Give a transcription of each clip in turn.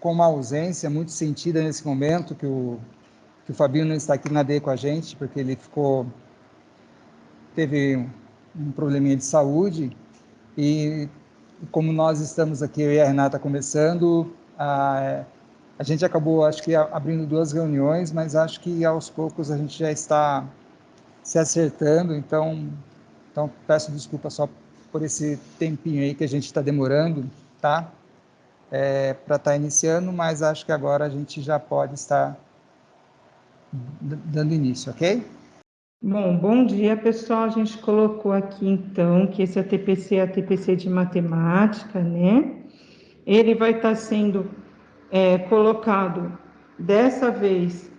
com uma ausência muito sentida nesse momento, que o Fabinho não está aqui na D com a gente, porque ele teve um probleminha de saúde, e como nós estamos aqui, eu e a Renata começando, a gente acabou, acho que, abrindo 2 reuniões, mas acho que aos poucos a gente já está se acertando, então peço desculpa só por esse tempinho aí que a gente está demorando, tá? Para estar iniciando, mas acho que agora a gente já pode estar dando início, ok? Bom dia, pessoal. A gente colocou aqui, então, que esse ATPC é ATPC de matemática, né? Ele vai estar sendo colocado, dessa vez,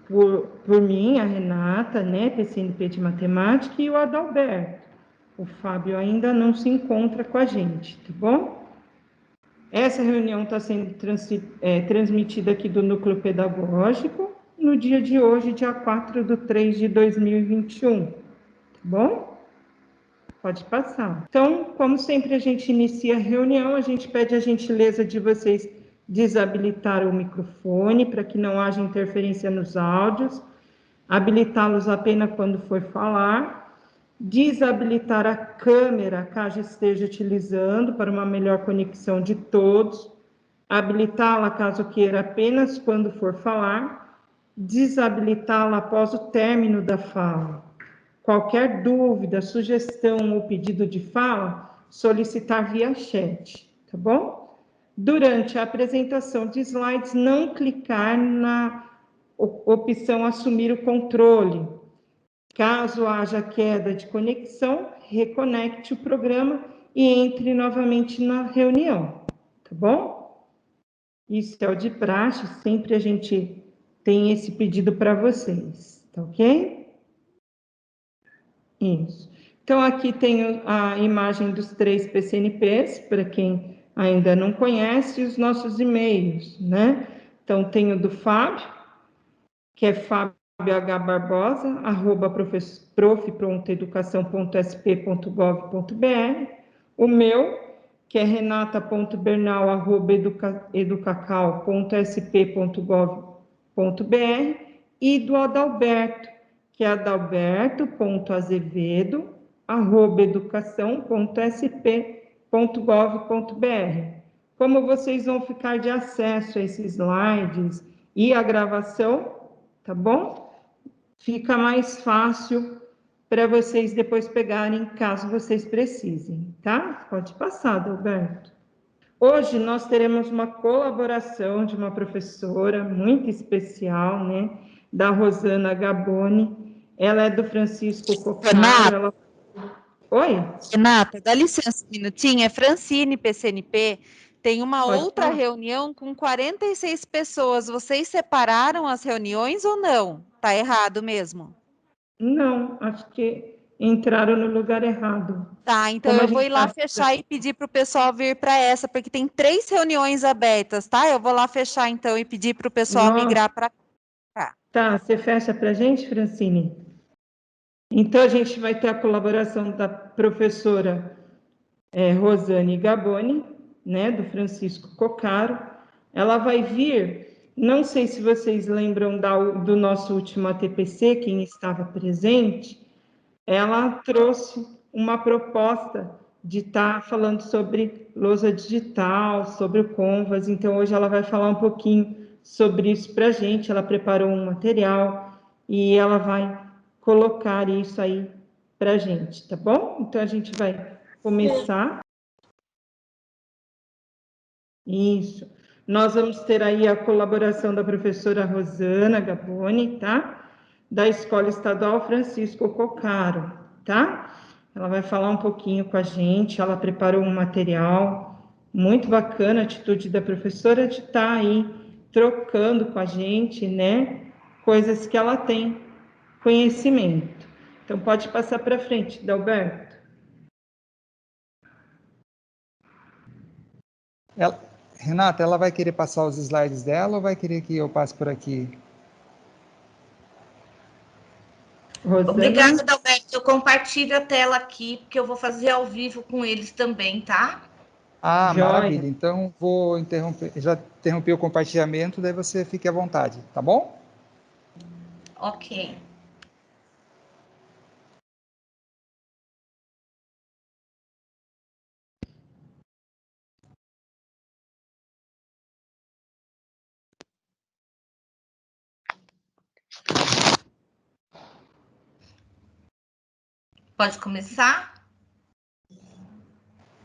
por mim, a Renata, né? PCNP de matemática, e o Adalberto. O Fábio ainda não se encontra com a gente, tá bom? Essa reunião está sendo transmitida aqui do Núcleo Pedagógico, no dia de hoje, dia 4/3/2021, tá bom? Pode passar. Então, como sempre a gente inicia a reunião, a gente pede a gentileza de vocês desabilitar o microfone, para que não haja interferência nos áudios, habilitá-los apenas quando for falar, desabilitar a câmera, caso esteja utilizando, para uma melhor conexão de todos, habilitá-la caso queira apenas quando for falar, desabilitá-la após o término da fala. Qualquer dúvida, sugestão ou pedido de fala, solicitar via chat, tá bom? Durante a apresentação de slides, não clicar na opção assumir o controle. Caso haja queda de conexão, reconecte o programa e entre novamente na reunião, tá bom? Isso é o de praxe, sempre a gente tem esse pedido para vocês, tá ok? Isso. Então, aqui tem a imagem dos 3 PCNPs, para quem ainda não conhece, e os nossos e-mails, né? Então, tem o do Fábio, que é fabiohbarbosa, @prof.educação.sp.gov.br, o meu, que é renata.bernal, @educacau.sp.gov.br, e do Adalberto, que é adalberto.azevedo, @educação.sp.gov.br. Como vocês vão ficar de acesso a esses slides e a gravação, tá bom? Fica mais fácil para vocês depois pegarem, caso vocês precisem, tá? Pode passar, Adalberto. Hoje nós teremos uma colaboração de uma professora muito especial, né? Da Rosana Gaboni. Ela é do Francisco Cocaro. Oi? Renata, dá licença um minutinho. É Francine, PCNP. Tem uma outra reunião com 46 pessoas. Vocês separaram as reuniões ou não? Tá errado mesmo? Não, acho que entraram no lugar errado. Tá, então eu vou ir lá fechar e pedir para o pessoal vir para essa, porque tem 3 reuniões abertas, tá? Eu vou lá fechar então e pedir para o pessoal migrar para cá. Tá, você fecha para a gente, Francine? Então, a gente vai ter a colaboração da professora Rosane Gaboni, né, do Francisco Cocaro. Ela vai vir, não sei se vocês lembram do nosso último ATPC, quem estava presente, ela trouxe uma proposta de estar falando sobre lousa digital, sobre o Canvas, então hoje ela vai falar um pouquinho sobre isso para a gente. Ela preparou um material e ela vai colocar isso aí para a gente, tá bom? Então a gente vai começar. Isso. Nós vamos ter aí a colaboração da professora Rosana Gaboni, tá? Da Escola Estadual Francisco Cocaro, tá? Ela vai falar um pouquinho com a gente, ela preparou um material muito bacana, a atitude da professora de estar aí trocando com a gente, né? Coisas que ela tem conhecimento. Então, pode passar para frente, Dalberto. Renata, ela vai querer passar os slides dela ou vai querer que eu passe por aqui? Rosana. Obrigada, Dalberto. Eu compartilho a tela aqui, porque eu vou fazer ao vivo com eles também, tá? Ah, Joia. maravilha. Então, vou interromper, já interrompi o compartilhamento, daí você fique à vontade, tá bom? Ok. Pode começar?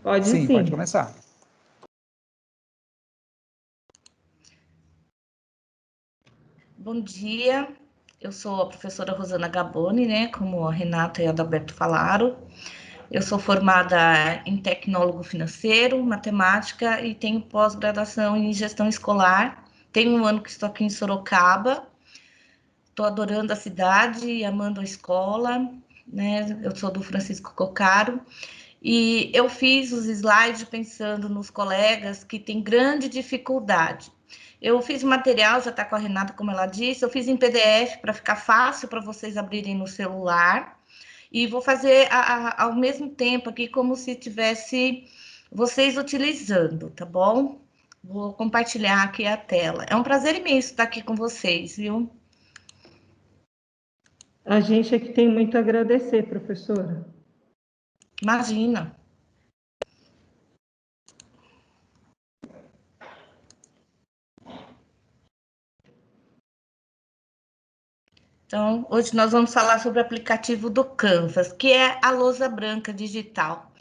Pode Sim, sim. pode começar. Bom dia, eu sou a professora Rosana Gaboni, né? Como a Renata e a Adalberto falaram. Eu sou formada em tecnólogo financeiro, matemática e tenho pós-graduação em gestão escolar. Tenho um ano que estou aqui em Sorocaba. Estou adorando a cidade e amando a escola, né? Eu sou do Francisco Cocaro. E eu fiz os slides pensando nos colegas que têm grande dificuldade. Eu fiz o material, já está com a Renata, como ela disse, eu fiz em PDF para ficar fácil para vocês abrirem no celular. E vou fazer ao mesmo tempo aqui como se tivesse vocês utilizando, tá bom? Vou compartilhar aqui a tela. É um prazer imenso estar aqui com vocês, viu? A gente é que tem muito a agradecer, professora. Imagina. Então, hoje nós vamos falar sobre o aplicativo do Canvas, que é a lousa branca digital.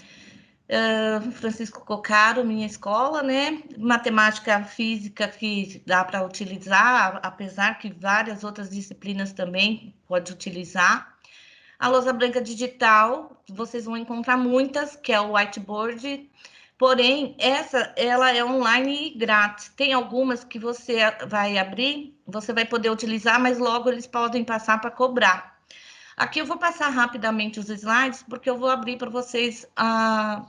Francisco Cocaro, minha escola, né? Matemática, física que dá para utilizar, apesar que várias outras disciplinas também pode utilizar. A lousa branca digital, vocês vão encontrar muitas, que é o whiteboard, porém, ela é online e grátis. Tem algumas que você vai abrir, você vai poder utilizar, mas logo eles podem passar para cobrar. Aqui eu vou passar rapidamente os slides, porque eu vou abrir para vocês a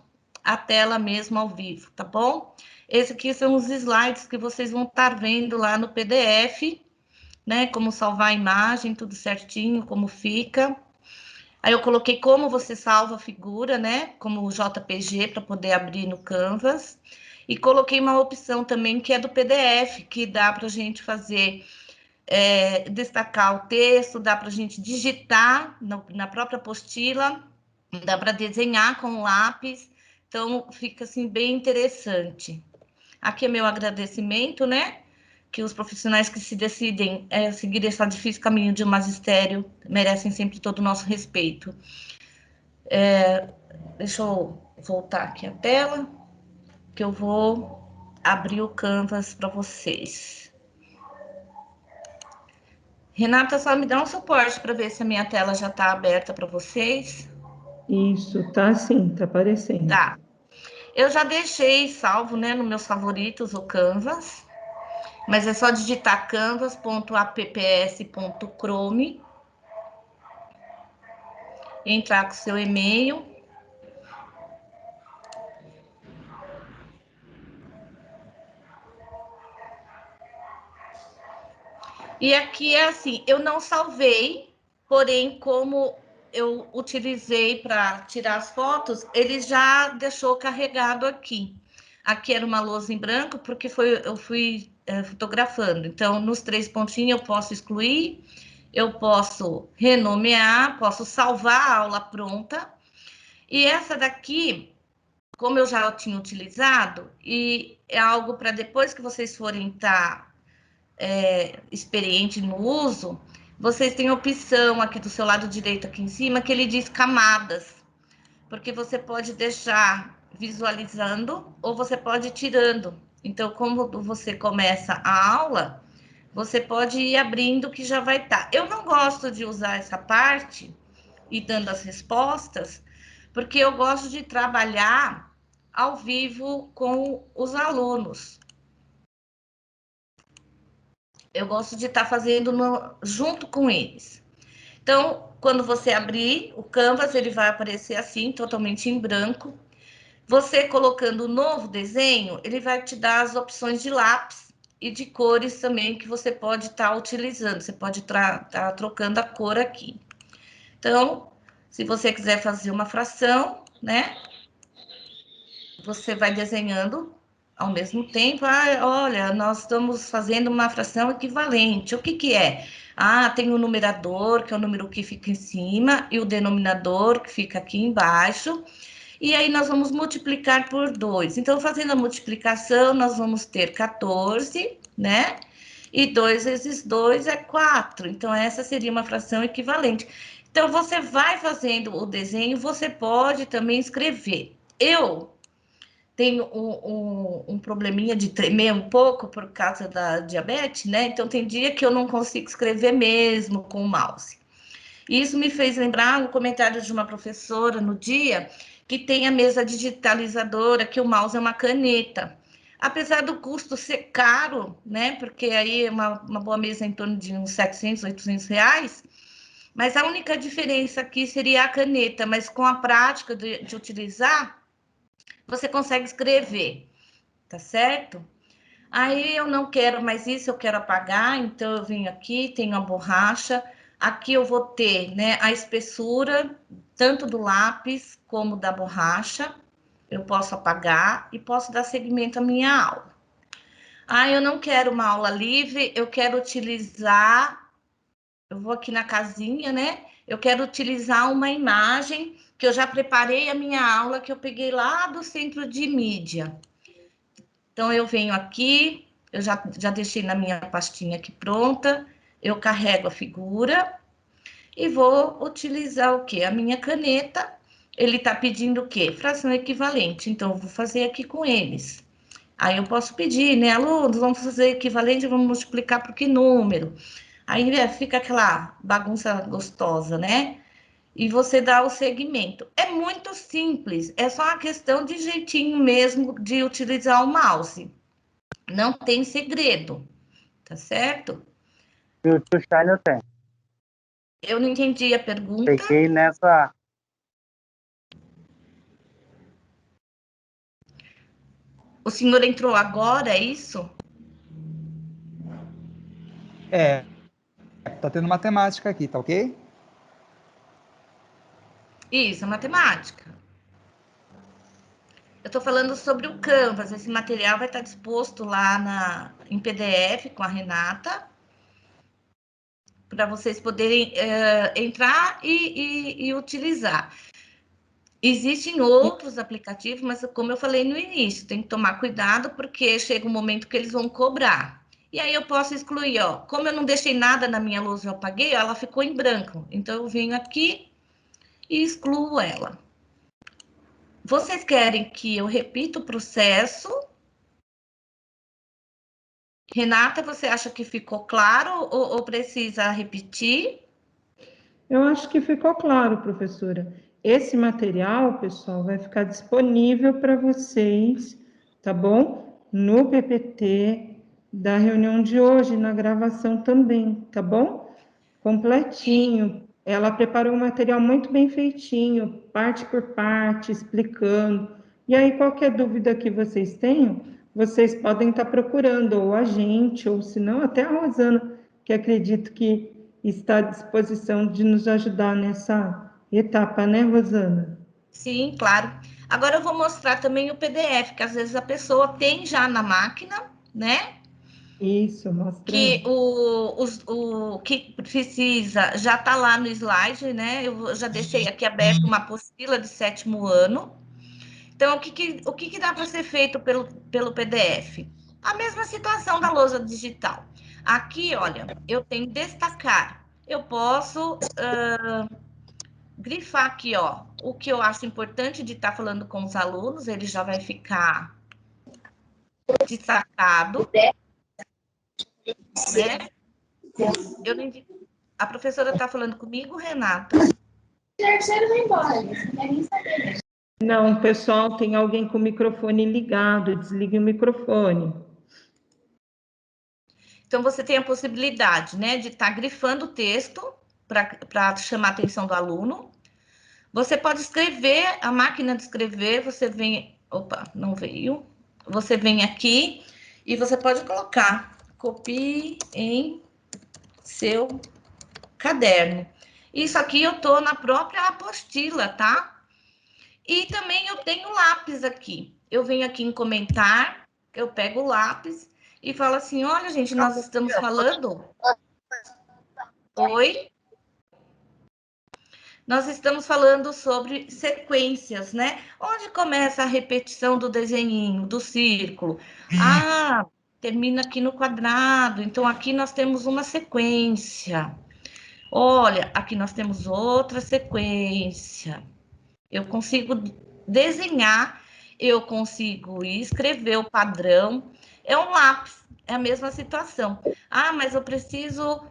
tela mesmo ao vivo, tá bom? Esse aqui são os slides que vocês vão estar vendo lá no PDF, né? Como salvar a imagem, tudo certinho, como fica. Aí eu coloquei como você salva a figura, né? Como JPG para poder abrir no Canvas. E coloquei uma opção também que é do PDF, que dá para a gente fazer, destacar o texto, dá para a gente digitar na própria apostila, dá para desenhar com o lápis. Então, fica assim bem interessante. Aqui é meu agradecimento, né? Que os profissionais que se decidem seguir esse difícil caminho de magistério merecem sempre todo o nosso respeito. Deixa eu voltar aqui a tela, que eu vou abrir o Canvas para vocês. Renata, só me dá um suporte para ver se a minha tela já está aberta para vocês. Isso, tá sim, tá aparecendo. Tá. Eu já deixei salvo, né, nos meus favoritos o Canvas, mas é só digitar canvas.apps.chrome, entrar com seu e-mail. E aqui é assim, eu não salvei, porém, como eu utilizei para tirar as fotos, ele já deixou carregado aqui. Aqui era uma lousa em branco, porque eu fui fotografando. Então, nos 3 pontinhos eu posso excluir, eu posso renomear, posso salvar a aula pronta. E essa daqui, como eu já tinha utilizado, e é algo para depois que vocês forem estar experiente no uso, vocês têm a opção aqui do seu lado direito, aqui em cima, que ele diz camadas, porque você pode deixar visualizando ou você pode ir tirando. Então, como você começa a aula, você pode ir abrindo que já vai estar. Eu não gosto de usar essa parte e dando as respostas, porque eu gosto de trabalhar ao vivo com os alunos. Eu gosto de estar fazendo junto com eles. Então, quando você abrir o Canvas, ele vai aparecer assim, totalmente em branco. Você colocando o novo desenho, ele vai te dar as opções de lápis e de cores também que você pode estar utilizando. Você pode estar trocando a cor aqui. Então, se você quiser fazer uma fração, né? você vai desenhando ao mesmo tempo. Ah, olha, nós estamos fazendo uma fração equivalente. O que que é? Ah, tem o numerador, que é o número que fica em cima, e o denominador, que fica aqui embaixo. E aí nós vamos multiplicar por 2. Então, fazendo a multiplicação, nós vamos ter 14, né? E 2 vezes 2 é 4. Então, essa seria uma fração equivalente. Então, você vai fazendo o desenho, você pode também escrever. Eu tenho um probleminha de tremer um pouco por causa da diabetes, né? Então, tem dia que eu não consigo escrever mesmo com o mouse. Isso me fez lembrar um comentário de uma professora no dia que tem a mesa digitalizadora, que o mouse é uma caneta. Apesar do custo ser caro, né? Porque aí é uma boa mesa em torno de uns 700, 800 reais, mas a única diferença aqui seria a caneta, mas com a prática de utilizar, você consegue escrever, tá certo? Aí eu não quero mais isso, eu quero apagar, então eu venho aqui, tenho a borracha, aqui eu vou ter, né, a espessura, tanto do lápis como da borracha, eu posso apagar e posso dar seguimento à minha aula. Ah, eu não quero uma aula livre, eu quero utilizar, eu vou aqui na casinha, né, eu quero utilizar uma imagem que eu já preparei a minha aula, que eu peguei lá do centro de mídia. Então, eu venho aqui, eu já deixei na minha pastinha aqui pronta, eu carrego a figura e vou utilizar o quê? A minha caneta. Ele está pedindo o quê? Fração equivalente. Então, eu vou fazer aqui com eles. Aí eu posso pedir, né, alunos, vamos fazer equivalente, vamos multiplicar por que número? Aí fica aquela bagunça gostosa, né? E você dá o segmento. É muito simples, é só uma questão de jeitinho mesmo de utilizar o mouse. Não tem segredo, tá certo? E o tio Shine eu tenho. Eu não entendi a pergunta. Peguei nessa. O senhor entrou agora, é isso? Tá tendo matemática aqui, tá ok? Isso, matemática. Eu estou falando sobre o Canvas. Esse material vai estar disposto lá em PDF com a Renata, para vocês poderem entrar e utilizar. Existem outros aplicativos, mas como eu falei no início, tem que tomar cuidado, porque chega um momento que eles vão cobrar. E aí eu posso excluir, ó. Como eu não deixei nada na minha lousa, eu apaguei, ela ficou em branco. Então, eu venho aqui e excluo ela. Vocês querem que eu repita o processo? Renata, você acha que ficou claro ou precisa repetir? Eu acho que ficou claro, professora. Esse material, pessoal, vai ficar disponível para vocês, tá bom? No PPT da reunião de hoje, na gravação também, tá bom? Completinho. Ela preparou um material muito bem feitinho, parte por parte, explicando. E aí, qualquer dúvida que vocês tenham, vocês podem estar procurando ou a gente, ou se não, até a Rosana, que acredito que está à disposição de nos ajudar nessa etapa, né, Rosana? Sim, claro. Agora eu vou mostrar também o PDF, que às vezes a pessoa tem já na máquina, né? Isso, mostra Que aí. o que precisa já está lá no slide, né? Eu já deixei aqui aberto uma apostila de 7º ano. Então, o que dá para ser feito pelo PDF? A mesma situação da lousa digital. Aqui, olha, eu tenho destacar. Eu posso grifar aqui, ó, o que eu acho importante de estar falando com os alunos, ele já vai ficar destacado, né? Eu não entendi. A professora está falando comigo, Renata? Terceiro vai embora, não quer nem saber. Não, pessoal, tem alguém com o microfone ligado, desligue o microfone. Então, você tem a possibilidade, né, de estar grifando o texto para chamar a atenção do aluno. Você pode escrever, a máquina de escrever, você vem... Opa, não veio. Você vem aqui e você pode colocar, copie em seu caderno. Isso aqui eu tô na própria apostila, tá? E também eu tenho lápis aqui. Eu venho aqui em comentar, eu pego o lápis e falo assim, olha, gente, nós estamos falando... Oi? Nós estamos falando sobre sequências, né? Onde começa a repetição do desenhinho, do círculo. Ah, termina aqui no quadrado, então aqui nós temos uma sequência. Olha, aqui nós temos outra sequência. Eu consigo desenhar, eu consigo escrever o padrão. É um lápis, é a mesma situação. Ah, mas eu preciso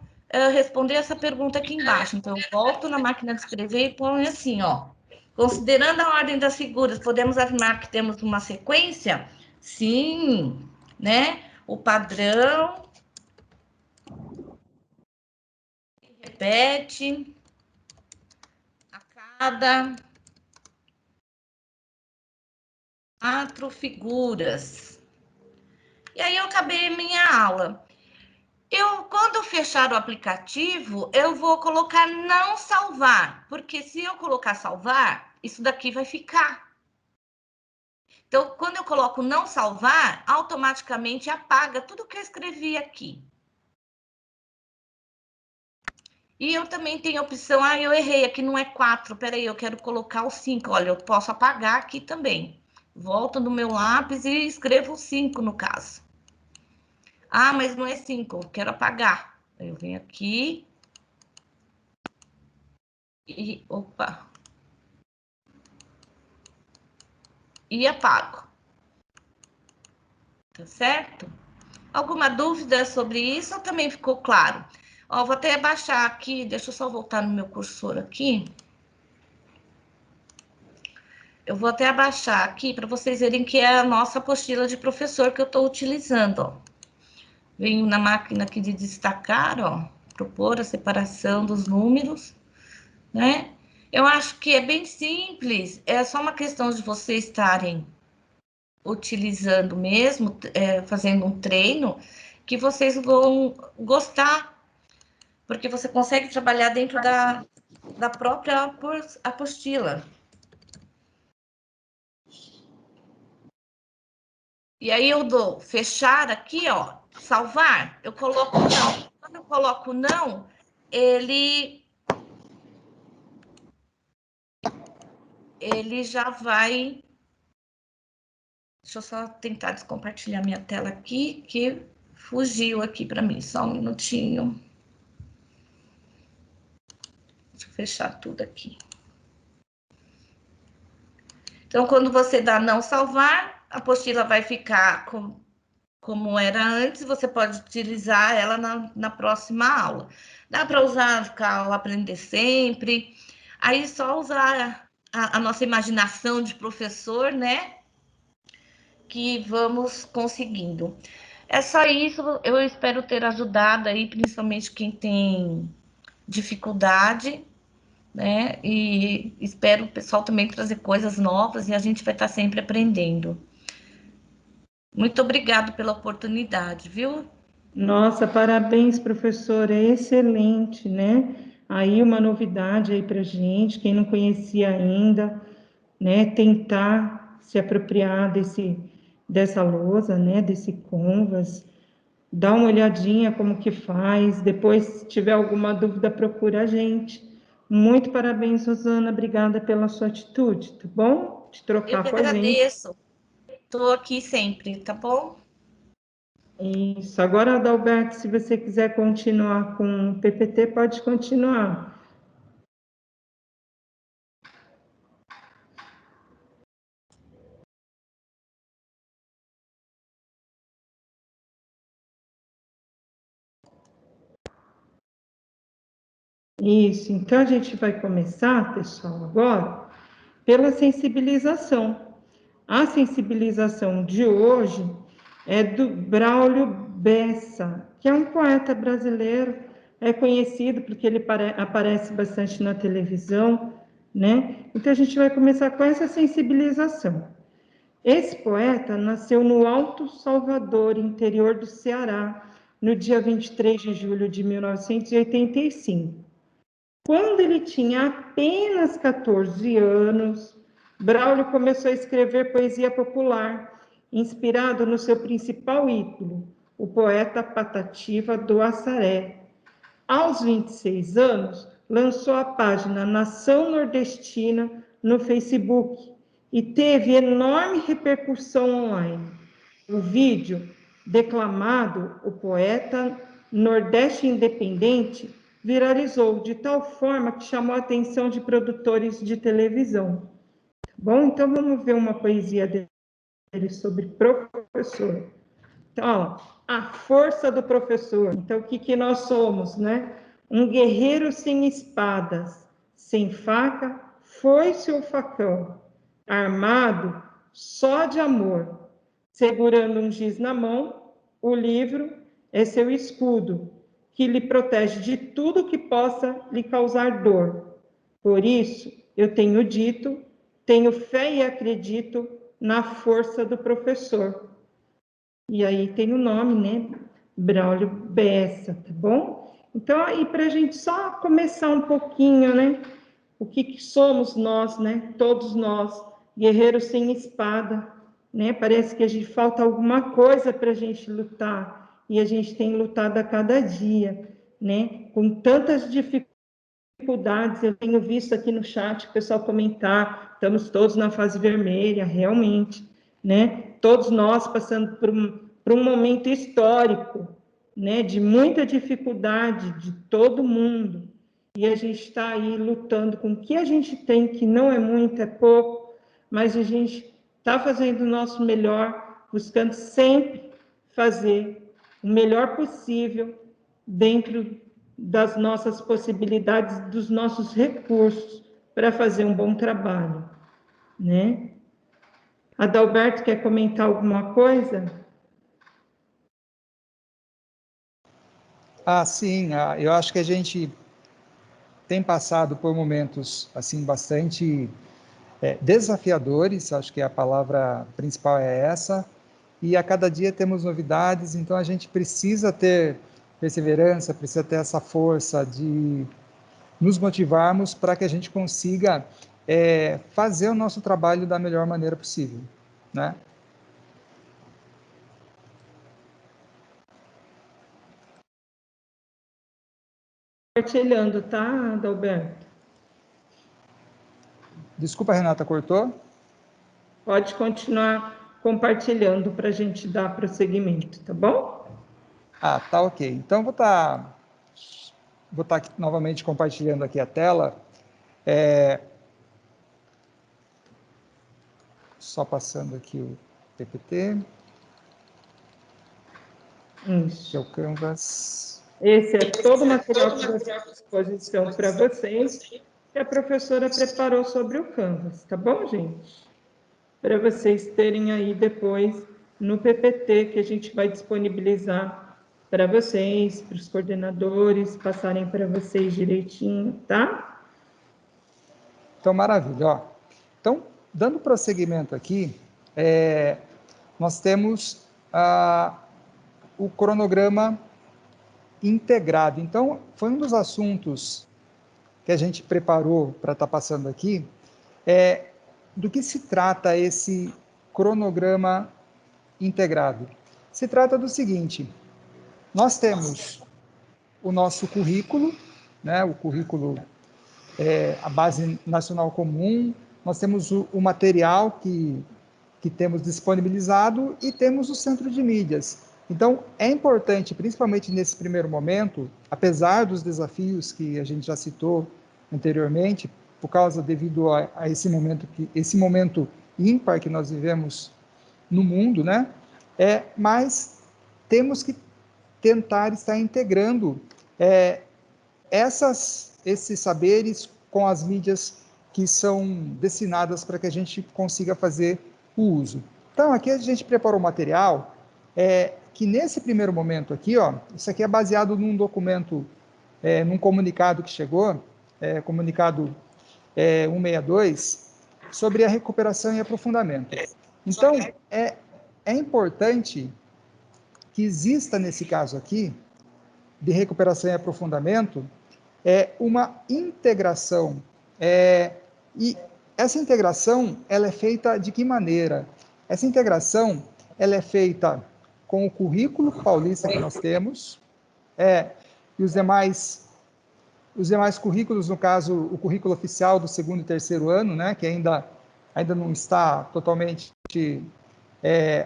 responder essa pergunta aqui embaixo. Então, eu volto na máquina de escrever e ponho assim, ó. Considerando a ordem das figuras, podemos afirmar que temos uma sequência? Sim, né? O padrão repete a cada 4 figuras. E aí eu acabei minha aula. Quando eu fechar o aplicativo, eu vou colocar não salvar, porque se eu colocar salvar, isso daqui vai ficar. Então, quando eu coloco não salvar, automaticamente apaga tudo que eu escrevi aqui. E eu também tenho a opção, eu errei, aqui não é 4, peraí, eu quero colocar o 5. Olha, eu posso apagar aqui também. Volto no meu lápis e escrevo o 5 no caso. Ah, mas não é 5, eu quero apagar. Eu venho aqui e, opa, e apago. Tá certo? Alguma dúvida sobre isso ou também ficou claro? Ó, vou até baixar aqui, deixa eu só voltar no meu cursor aqui. Eu vou até abaixar aqui para vocês verem que é a nossa apostila de professor que eu estou utilizando, ó. Venho na máquina aqui de destacar, ó, propor a separação dos números, né? Eu acho que é bem simples, é só uma questão de vocês estarem utilizando mesmo, fazendo um treino, que vocês vão gostar, porque você consegue trabalhar dentro da própria apostila. E aí eu dou fechar aqui, ó, salvar, eu coloco não. Quando eu coloco não, ele já vai... Deixa eu só tentar descompartilhar minha tela aqui, que fugiu aqui para mim, só um minutinho. Deixa eu fechar tudo aqui. Então, quando você dá não salvar, a apostila vai ficar como era antes, você pode utilizar ela na próxima aula. Dá para usar ao aprender sempre, aí só usar a nossa imaginação de professor, né? Que vamos conseguindo. É só isso, eu espero ter ajudado aí, principalmente quem tem dificuldade, né? E espero o pessoal também trazer coisas novas e a gente vai estar sempre aprendendo. Muito obrigado pela oportunidade, viu? Nossa, parabéns, professor, é excelente, né? Aí uma novidade aí para gente, quem não conhecia ainda, né? Tentar se apropriar dessa lousa, né? Desse Canvas, dá uma olhadinha como que faz, depois se tiver alguma dúvida procura a gente. Muito parabéns, Rosana, obrigada pela sua atitude, tá bom? De Eu trocar que com a gente. agradeço. Estou aqui sempre, tá bom? Isso. Agora, Adalberto, se você quiser continuar com o PPT, pode continuar. Isso. Então, a gente vai começar, pessoal, agora, pela sensibilização. A sensibilização de hoje é do Braulio Bessa, que é um poeta brasileiro, é conhecido porque ele aparece bastante na televisão, né? Então a gente vai começar com essa sensibilização. Esse poeta nasceu no Alto Salvador, interior do Ceará, no dia 23 de julho de 1985. Quando ele tinha apenas 14 anos, Braulio começou a escrever poesia popular, inspirado no seu principal ídolo, o poeta Patativa do Assaré. Aos 26 anos, lançou a página Nação Nordestina no Facebook e teve enorme repercussão online. O vídeo, declamado, o poeta Nordeste Independente, viralizou de tal forma que chamou a atenção de produtores de televisão. Bom, então vamos ver uma poesia dele sobre professor. Então, ó, a força do professor. Então, o que nós somos, né? Um guerreiro sem espadas, sem faca, foice ou facão, armado só de amor, segurando um giz na mão, o livro é seu escudo, que lhe protege de tudo que possa lhe causar dor. Por isso, eu tenho dito, tenho fé e acredito na força do professor. E aí tem o nome, né? Braulio Bessa, tá bom? Então, aí para a gente só começar um pouquinho, né? O que somos nós, né? Todos nós, guerreiros sem espada, né? Parece que a gente falta alguma coisa para a gente lutar, e a gente tem lutado a cada dia, né? Com tantas dificuldades, eu tenho visto aqui no chat o pessoal comentar, estamos todos na fase vermelha, realmente, né? Todos nós passando por um momento histórico, né? De muita dificuldade de todo mundo, e a gente está aí lutando com o que a gente tem, que não é muito, é pouco, mas a gente está fazendo o nosso melhor, buscando sempre fazer o melhor possível dentro das nossas possibilidades, dos nossos recursos, para fazer um bom trabalho, né? Adalberto, quer comentar alguma coisa? Sim, eu acho que a gente tem passado por momentos assim bastante desafiadores, acho que a palavra principal é essa, e a cada dia temos novidades, então a gente precisa ter perseverança, precisa ter essa força de nos motivarmos para que a gente consiga fazer o nosso trabalho da melhor maneira possível, né? Compartilhando, tá, Adalberto? Desculpa, Renata, cortou? Pode continuar compartilhando para a gente dar prosseguimento, tá bom? Tá ok. Então, vou estar aqui, novamente compartilhando aqui a tela. Só passando aqui o PPT. Isso. Que é o Canvas. Esse é todo o material que você tem à disposição para vocês, que a professora preparou sobre o Canvas, tá bom, gente? Para vocês terem aí depois no PPT, que a gente vai disponibilizar para vocês, para os coordenadores, passarem para vocês direitinho, tá? Então, maravilha. Ó. Então, dando prosseguimento aqui, nós temos o cronograma integrado. Então, foi um dos assuntos que a gente preparou para estar passando aqui, do que se trata esse cronograma integrado. Se trata do seguinte, nós temos o nosso currículo, né, o currículo a base nacional comum, nós temos o material que temos disponibilizado e temos o centro de mídias. Então, é importante, principalmente nesse primeiro momento, apesar dos desafios que a gente já citou anteriormente, por causa devido a esse momento ímpar que nós vivemos no mundo, né? Mas temos que tentar estar integrando esses saberes com as mídias que são destinadas para que a gente consiga fazer o uso. Então, aqui a gente preparou o material que nesse primeiro momento aqui, ó, isso aqui é baseado num documento, num comunicado que chegou, comunicado 162, sobre a recuperação e aprofundamento. Então, é importante que exista nesse caso aqui, de recuperação e aprofundamento, uma integração. E essa integração, ela é feita de que maneira? Essa integração, ela é feita com o currículo paulista que nós temos, e os demais currículos, no caso, o currículo oficial do segundo e terceiro ano, né, que ainda não está totalmente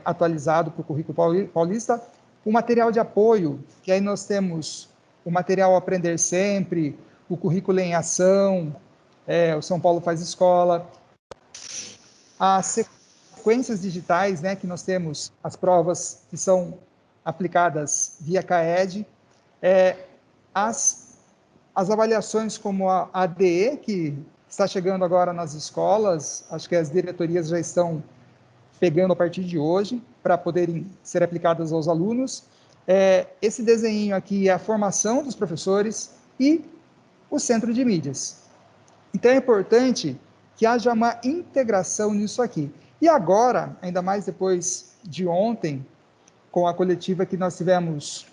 atualizado para o currículo paulista, o material de apoio, que aí nós temos o material Aprender Sempre, o currículo em ação, o São Paulo Faz Escola, as sequências digitais, né, que nós temos as provas que são aplicadas via CAED, as avaliações como a ADE, que está chegando agora nas escolas, acho que as diretorias já estão pegando a partir de hoje, para poderem ser aplicadas aos alunos. Esse desenho aqui é a formação dos professores e o centro de mídias. Então, é importante que haja uma integração nisso aqui. E agora, ainda mais depois de ontem, com a coletiva que nós tivemos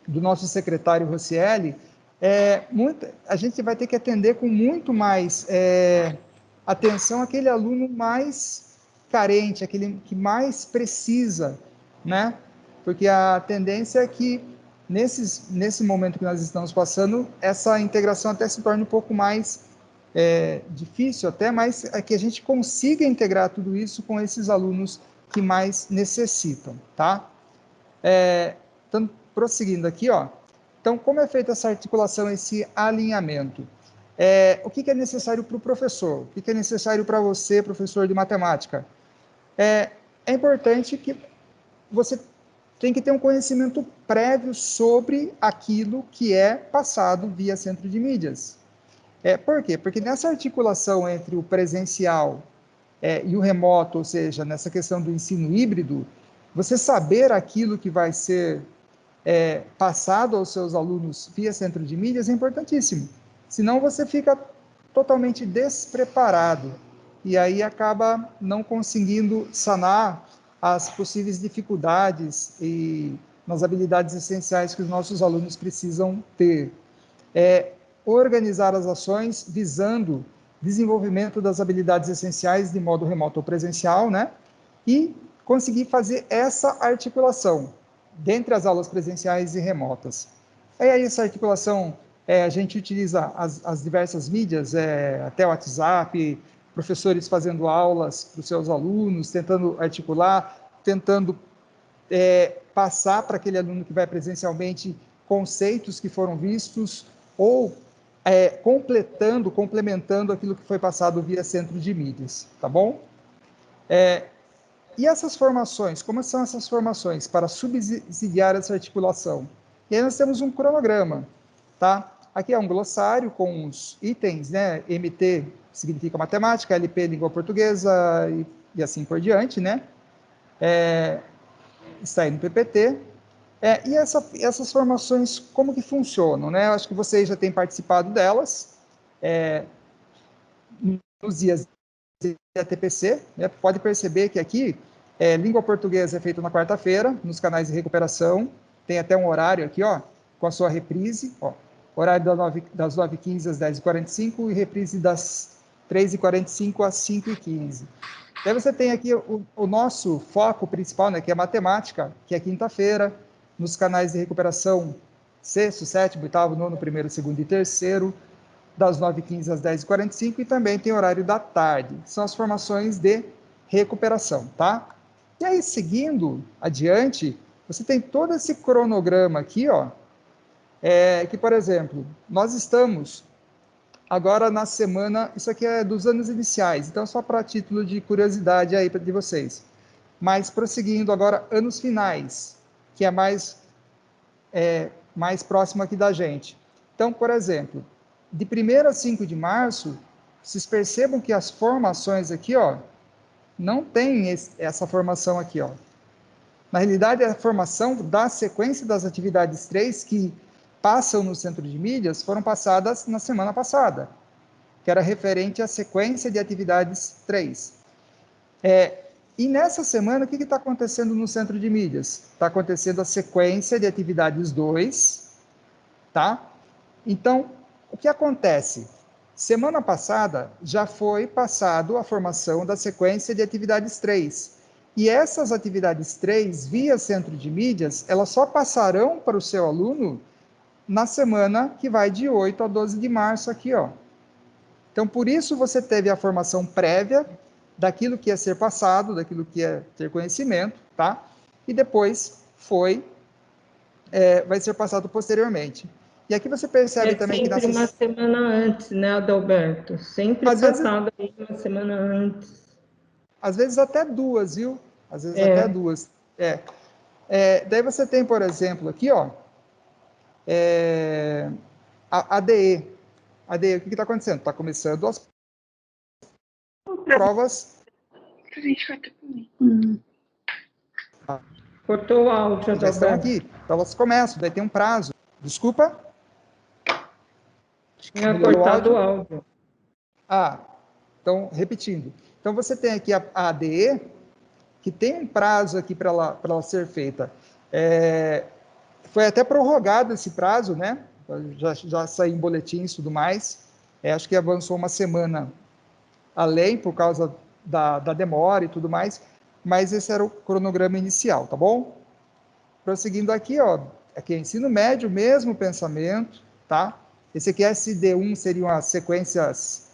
do nosso secretário Rocieli, a gente vai ter que atender com muito mais atenção aquele aluno mais carente, aquele que mais precisa, né? Porque a tendência é que, nesse momento que nós estamos passando, essa integração até se torne um pouco mais difícil, até, mas é que a gente consiga integrar tudo isso com esses alunos que mais necessitam, tá? Então, prosseguindo aqui, ó. Então, como é feita essa articulação, esse alinhamento? O que é necessário para o professor? O que é necessário para você, professor de matemática? É importante que você tem que ter um conhecimento prévio sobre aquilo que é passado via centro de mídias. Por quê? Porque nessa articulação entre o presencial e o remoto, ou seja, nessa questão do ensino híbrido, você saber aquilo que vai ser passado aos seus alunos via centro de mídias é importantíssimo. Senão você fica totalmente despreparado e aí acaba não conseguindo sanar as possíveis dificuldades e nas habilidades essenciais que os nossos alunos precisam ter. Organizar as ações visando desenvolvimento das habilidades essenciais de modo remoto ou presencial, né? E conseguir fazer essa articulação dentre as aulas presenciais e remotas. E aí essa articulação, a gente utiliza as diversas mídias, até o WhatsApp, professores fazendo aulas para os seus alunos, tentando articular, tentando passar para aquele aluno que vai presencialmente conceitos que foram vistos, ou complementando aquilo que foi passado via centro de mídias, tá bom? E essas formações, como são essas formações para subsidiar essa articulação? E aí nós temos um cronograma, tá? Aqui é um glossário com os itens, né? MT significa matemática, LP língua portuguesa e assim por diante, né? Está aí no PPT. E essas formações, como que funcionam, né? Eu acho que vocês já têm participado delas nos dias de ATPC, né? Pode perceber que aqui, língua portuguesa é feita na quarta-feira, nos canais de recuperação, tem até um horário aqui, ó, com a sua reprise, ó, horário das 9h15 às 10h45 e reprise das 3h45 às 5h15. Daí você tem aqui o nosso foco principal, né, que é matemática, que é quinta-feira, nos canais de recuperação sexto, sétimo, oitavo, nono, primeiro, segundo e terceiro, das 9h15 às 10h45, e também tem horário da tarde. São as formações de recuperação, tá? E aí, seguindo adiante, você tem todo esse cronograma aqui, ó, que, por exemplo, nós estamos agora na semana, isso aqui é dos anos iniciais, então só para título de curiosidade aí de vocês. Mas prosseguindo agora, anos finais, que é mais próximo aqui da gente. Então, por exemplo, de 1º a 5 de março, vocês percebam que as formações aqui, ó, não tem essa formação aqui, ó. Na realidade, a formação da sequência das atividades 3 que passam no centro de mídias foram passadas na semana passada, que era referente à sequência de atividades 3. E nessa semana, o que está acontecendo no centro de mídias? Está acontecendo a sequência de atividades 2, tá? Então, o que acontece? Semana passada já foi passado a formação da sequência de atividades 3. E essas atividades 3, via centro de mídias, elas só passarão para o seu aluno na semana que vai de 8 a 12 de março aqui, ó. Então, por isso você teve a formação prévia daquilo que ia ser passado, daquilo que ia ter conhecimento, tá? E depois vai ser passado posteriormente. E aqui você percebe também que... sempre uma semana antes, né, Adalberto? Sempre passado aí uma semana antes. Às vezes até duas, viu? Às vezes até duas. Daí você tem, por exemplo, aqui, ó, a ADE. ADE, o que está acontecendo? Está começando as provas... Cortou o áudio, já estão aqui. Então, elas começam, daí tem um prazo. Desculpa? Tinha cortado o áudio. Então, repetindo. Então, você tem aqui a ADE, que tem um prazo aqui para ela ser feita. Foi até prorrogado esse prazo, né? Já saiu em boletins e tudo mais. Acho que avançou uma semana além, por causa da demora e tudo mais, mas esse era o cronograma inicial, tá bom? Prosseguindo aqui, ó, aqui é ensino médio, mesmo pensamento, tá? Esse aqui, SD1, seriam as sequências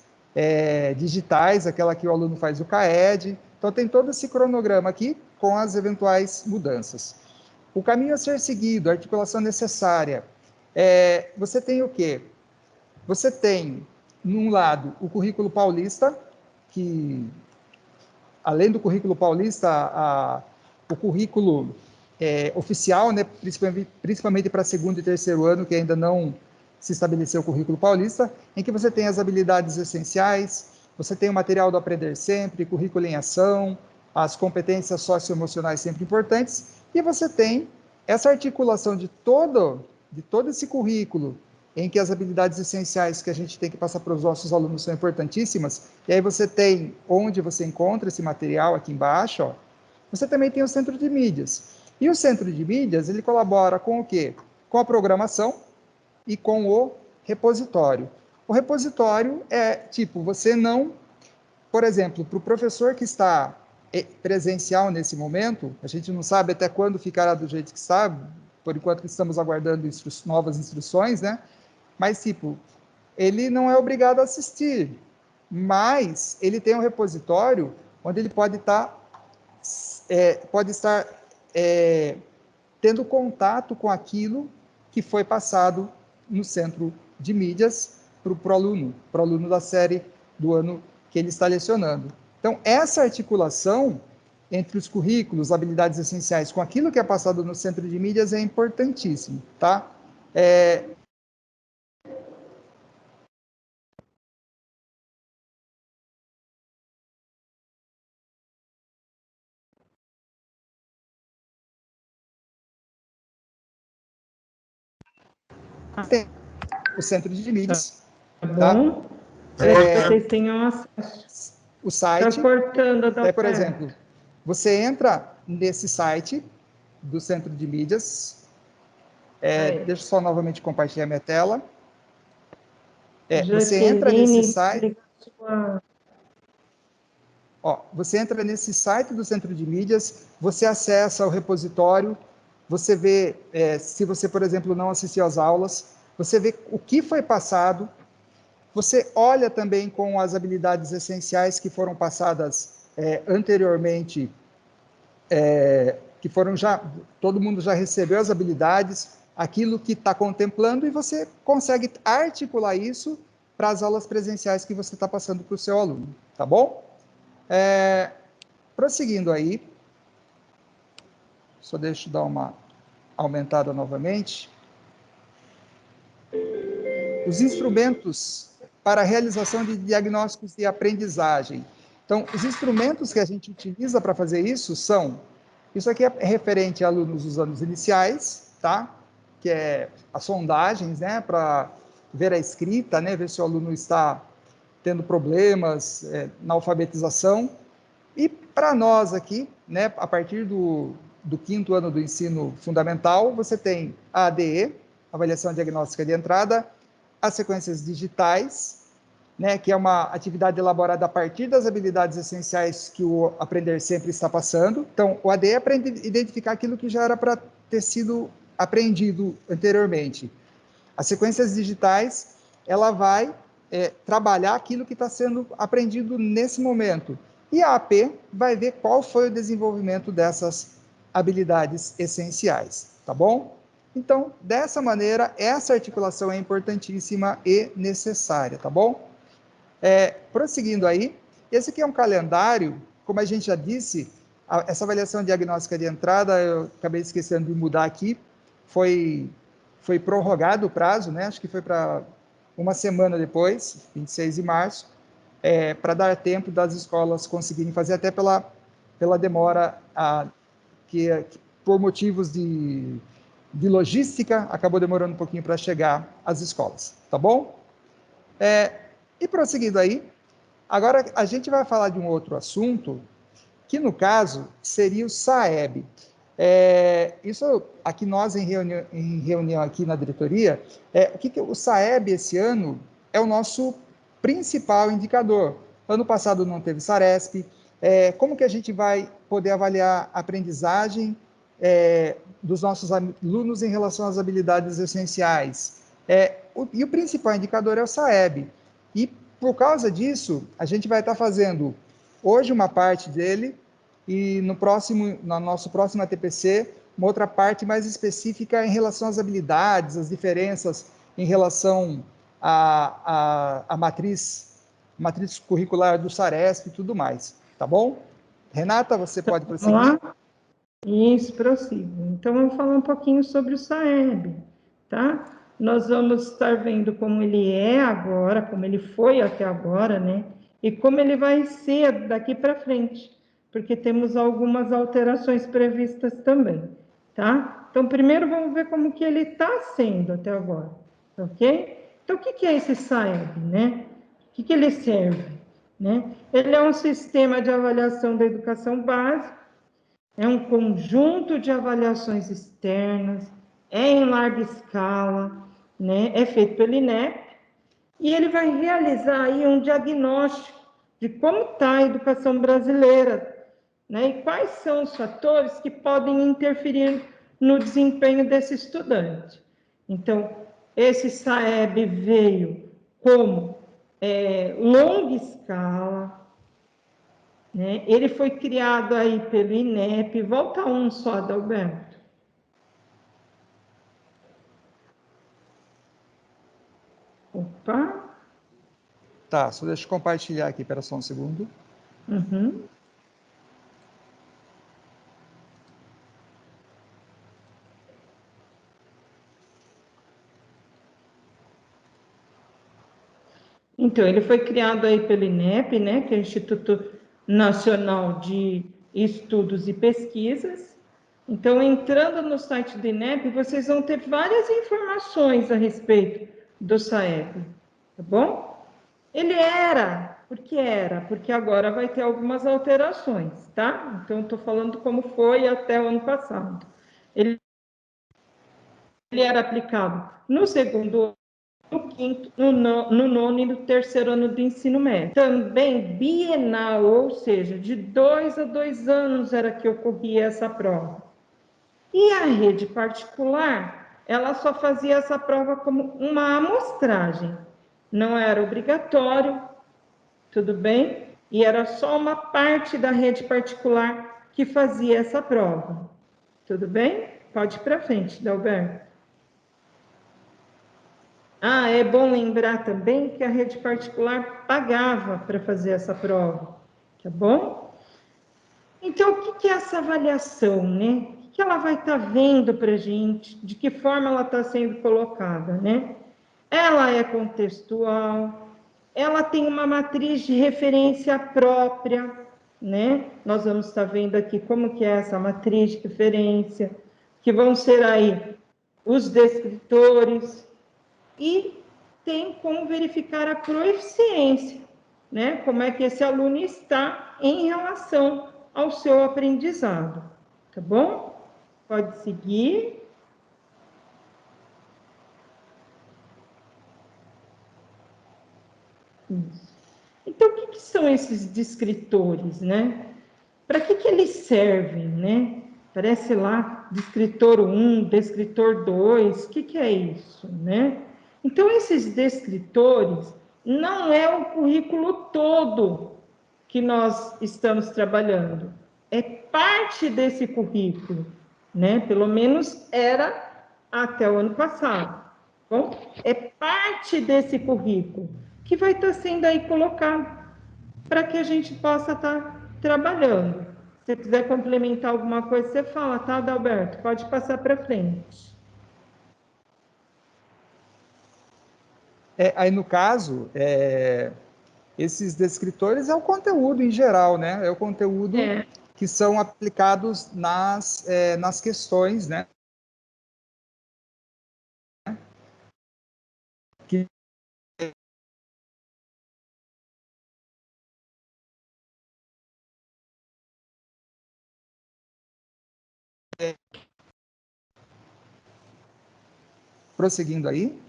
digitais, aquela que o aluno faz o CAED. Então, tem todo esse cronograma aqui com as eventuais mudanças. O caminho a ser seguido, a articulação necessária. Você tem o quê? Você tem, num lado, o currículo paulista, que, além do currículo paulista, o currículo oficial, né, principalmente para segundo e terceiro ano, que ainda não se estabeleceu o currículo paulista, em que você tem as habilidades essenciais, você tem o material do Aprender Sempre, currículo em ação, as competências socioemocionais sempre importantes, e você tem essa articulação de todo esse currículo, em que as habilidades essenciais que a gente tem que passar para os nossos alunos são importantíssimas, e aí você tem onde você encontra esse material aqui embaixo, ó. Você também tem o centro de mídias. E o centro de mídias, ele colabora com o quê? Com a programação e com o repositório. O repositório você não... Por exemplo, para o professor que está presencial nesse momento, a gente não sabe até quando ficará do jeito que está, por enquanto que estamos aguardando novas instruções, né? Mas, ele não é obrigado a assistir, mas ele tem um repositório onde ele pode estar tendo contato com aquilo que foi passado no centro de mídias para o aluno da série do ano que ele está lecionando. Então, essa articulação entre os currículos, habilidades essenciais, com aquilo que é passado no centro de mídias é importantíssimo, tá? Tem o centro de mídias, tá bom? Para que vocês tenham acesso. O site. Está cortando, Por exemplo, você entra nesse site do centro de mídias. Deixa eu só novamente compartilhar minha tela. Você entra nesse site. Você entra nesse site do centro de mídias, você acessa o repositório, você vê, se você, por exemplo, não assistiu às aulas, você vê o que foi passado, você olha também com as habilidades essenciais que foram passadas anteriormente, que foram todo mundo já recebeu as habilidades, aquilo que está contemplando, e você consegue articular isso para as aulas presenciais que você está passando para o seu aluno, tá bom? Prosseguindo aí, só deixa eu dar uma aumentada novamente. Os instrumentos para a realização de diagnósticos de aprendizagem. Então, os instrumentos que a gente utiliza para fazer isso são... Isso aqui é referente a alunos dos anos iniciais, tá? Que é as sondagens, né? Para ver a escrita, né? Ver se o aluno está tendo problemas na alfabetização. E para nós aqui, né? A partir do 5º ano do ensino fundamental, você tem a ADE, Avaliação Diagnóstica de Entrada, as sequências digitais, né, que é uma atividade elaborada a partir das habilidades essenciais que o Aprender Sempre está passando. Então, o ADE aprende a identificar aquilo que já era para ter sido aprendido anteriormente. As sequências digitais, ela vai trabalhar aquilo que está sendo aprendido nesse momento. E a AP vai ver qual foi o desenvolvimento dessas habilidades essenciais, tá bom? Então, dessa maneira, essa articulação é importantíssima e necessária, tá bom? Prosseguindo aí, esse aqui é um calendário, como a gente já disse, essa avaliação diagnóstica de entrada, eu acabei esquecendo de mudar aqui, foi prorrogado o prazo, né? Acho que foi para uma semana depois, 26 de março, para dar tempo das escolas conseguirem fazer, até pela demora que por motivos de logística, acabou demorando um pouquinho para chegar às escolas, tá bom? E prosseguindo aí, agora a gente vai falar de um outro assunto, que no caso seria o SAEB. Isso aqui nós em reunião aqui na diretoria, o SAEB esse ano é o nosso principal indicador. Ano passado não teve SARESP. Como que a gente vai poder avaliar a aprendizagem dos nossos alunos em relação às habilidades essenciais? E o principal indicador é o SAEB. E por causa disso, a gente vai estar fazendo hoje uma parte dele, e na nosso próximo ATPC, uma outra parte mais específica em relação às habilidades, as diferenças em relação à matriz curricular do SARESP e tudo mais, tá bom? Renata, você pode prosseguir? Vamos lá? Isso, prossigo. Então, vamos falar um pouquinho sobre o SAEB, tá? Nós vamos estar vendo como ele é agora, como ele foi até agora, né? E como ele vai ser daqui para frente, porque temos algumas alterações previstas também, tá? Então, primeiro vamos ver como que ele está sendo até agora, ok? Então, o que é esse SAEB, né? O que ele serve, né? Ele é um sistema de avaliação da educação básica, é um conjunto de avaliações externas, é em larga escala, né? É feito pelo INEP, e ele vai realizar aí um diagnóstico de como está a educação brasileira, né? E quais são os fatores que podem interferir no desempenho desse estudante. Então, esse SAEB veio como longa escala, né? Ele foi criado aí pelo INEP. Volta um só, Adalberto. Opa. Tá, só deixa eu compartilhar aqui, espera só um segundo. Uhum. Então, ele foi criado aí pelo INEP, né, que é o Instituto Nacional de Estudos e Pesquisas. Então, entrando no site do INEP, vocês vão ter várias informações a respeito do SAEB, tá bom? Porque agora vai ter algumas alterações, tá? Então, estou falando como foi até o ano passado. Ele era aplicado no segundo, no quinto, no nono e no terceiro ano do ensino médio. Também bienal, ou seja, de 2 a 2 anos era que ocorria essa prova. E a rede particular, ela só fazia essa prova como uma amostragem. Não era obrigatório, tudo bem? E era só uma parte da rede particular que fazia essa prova. Tudo bem? Pode ir para frente, Dalberto. É bom lembrar também que a rede particular pagava para fazer essa prova, tá bom? Então, o que é essa avaliação, né? O que ela vai estar vendo para a gente? De que forma ela está sendo colocada, né? Ela é contextual, ela tem uma matriz de referência própria, né? Nós vamos estar vendo aqui como que é essa matriz de referência, que vão ser aí os descritores, e tem como verificar a proeficiência, né? Como é que esse aluno está em relação ao seu aprendizado, tá bom? Pode seguir. Isso. Então, o que são esses descritores, né? Para que eles servem, né? Parece lá, descritor 1, descritor 2, o que é isso, né? Então, esses descritores não é o currículo todo que nós estamos trabalhando, é parte desse currículo, né? Pelo menos era até o ano passado. Bom, é parte desse currículo que vai estar sendo aí colocado para que a gente possa estar trabalhando. Se você quiser complementar alguma coisa, você fala, tá, Adalberto? Pode passar para frente. Aí, no caso, esses descritores é o conteúdo em geral, né? É o conteúdo que são aplicados nas questões, né? Que prosseguindo aí.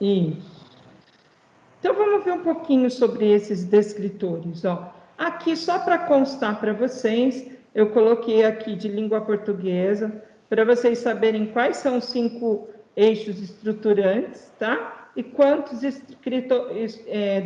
Isso. Então, vamos ver um pouquinho sobre esses descritores. Ó. Aqui, só para constar para vocês, eu coloquei aqui de língua portuguesa, para vocês saberem quais são os 5 eixos estruturantes, tá? E quantos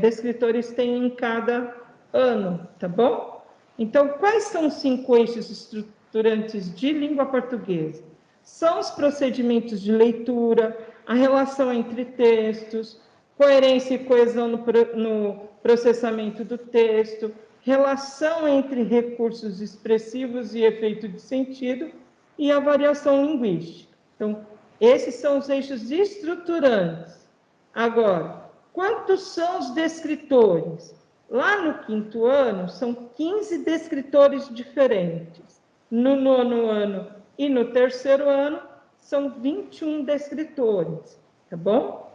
descritores tem em cada ano, tá bom? Então, quais são os 5 eixos estruturantes de língua portuguesa? São os procedimentos de leitura, a relação entre textos, coerência e coesão no processamento do texto, relação entre recursos expressivos e efeito de sentido e a variação linguística. Então, esses são os eixos estruturantes. Agora, quantos são os descritores? Lá no 5º ano, são 15 descritores diferentes. No 9º ano e no 3º ano, são 21 descritores, tá bom?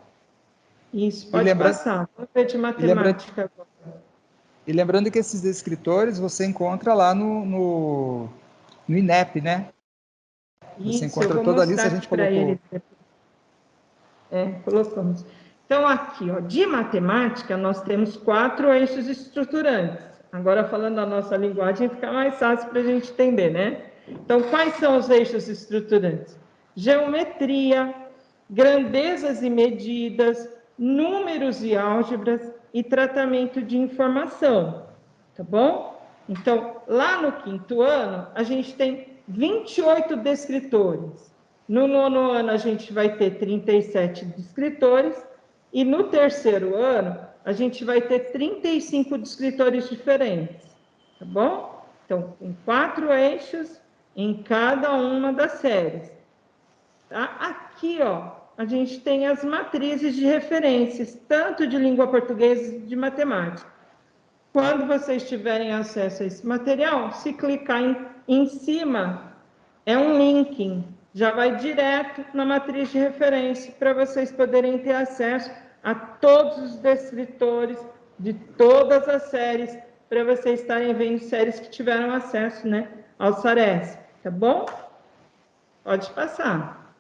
Isso, pode passar. Vamos ver de matemática agora. E lembrando que esses descritores você encontra lá no INEP, né? Você encontra toda a lista, a gente colocou. Colocamos. Então, aqui, ó, de matemática, nós temos 4 eixos estruturantes. Agora, falando a nossa linguagem, fica mais fácil para a gente entender, né? Então, quais são os eixos estruturantes? Geometria, grandezas e medidas, números e álgebras e tratamento de informação, tá bom? Então, lá no 5º ano, a gente tem 28 descritores. No 9º ano, a gente vai ter 37 descritores. E no 3º ano, a gente vai ter 35 descritores diferentes. Tá bom? Então, com 4 eixos em cada uma das séries. Tá? Aqui, ó, a gente tem as matrizes de referências, tanto de língua portuguesa e de matemática. Quando vocês tiverem acesso a esse material, se clicar em cima, é um link, já vai direto na matriz de referência, para vocês poderem ter acesso a todos os descritores de todas as séries, para vocês estarem vendo séries que tiveram acesso, né, ao SARESP, tá bom? Pode passar.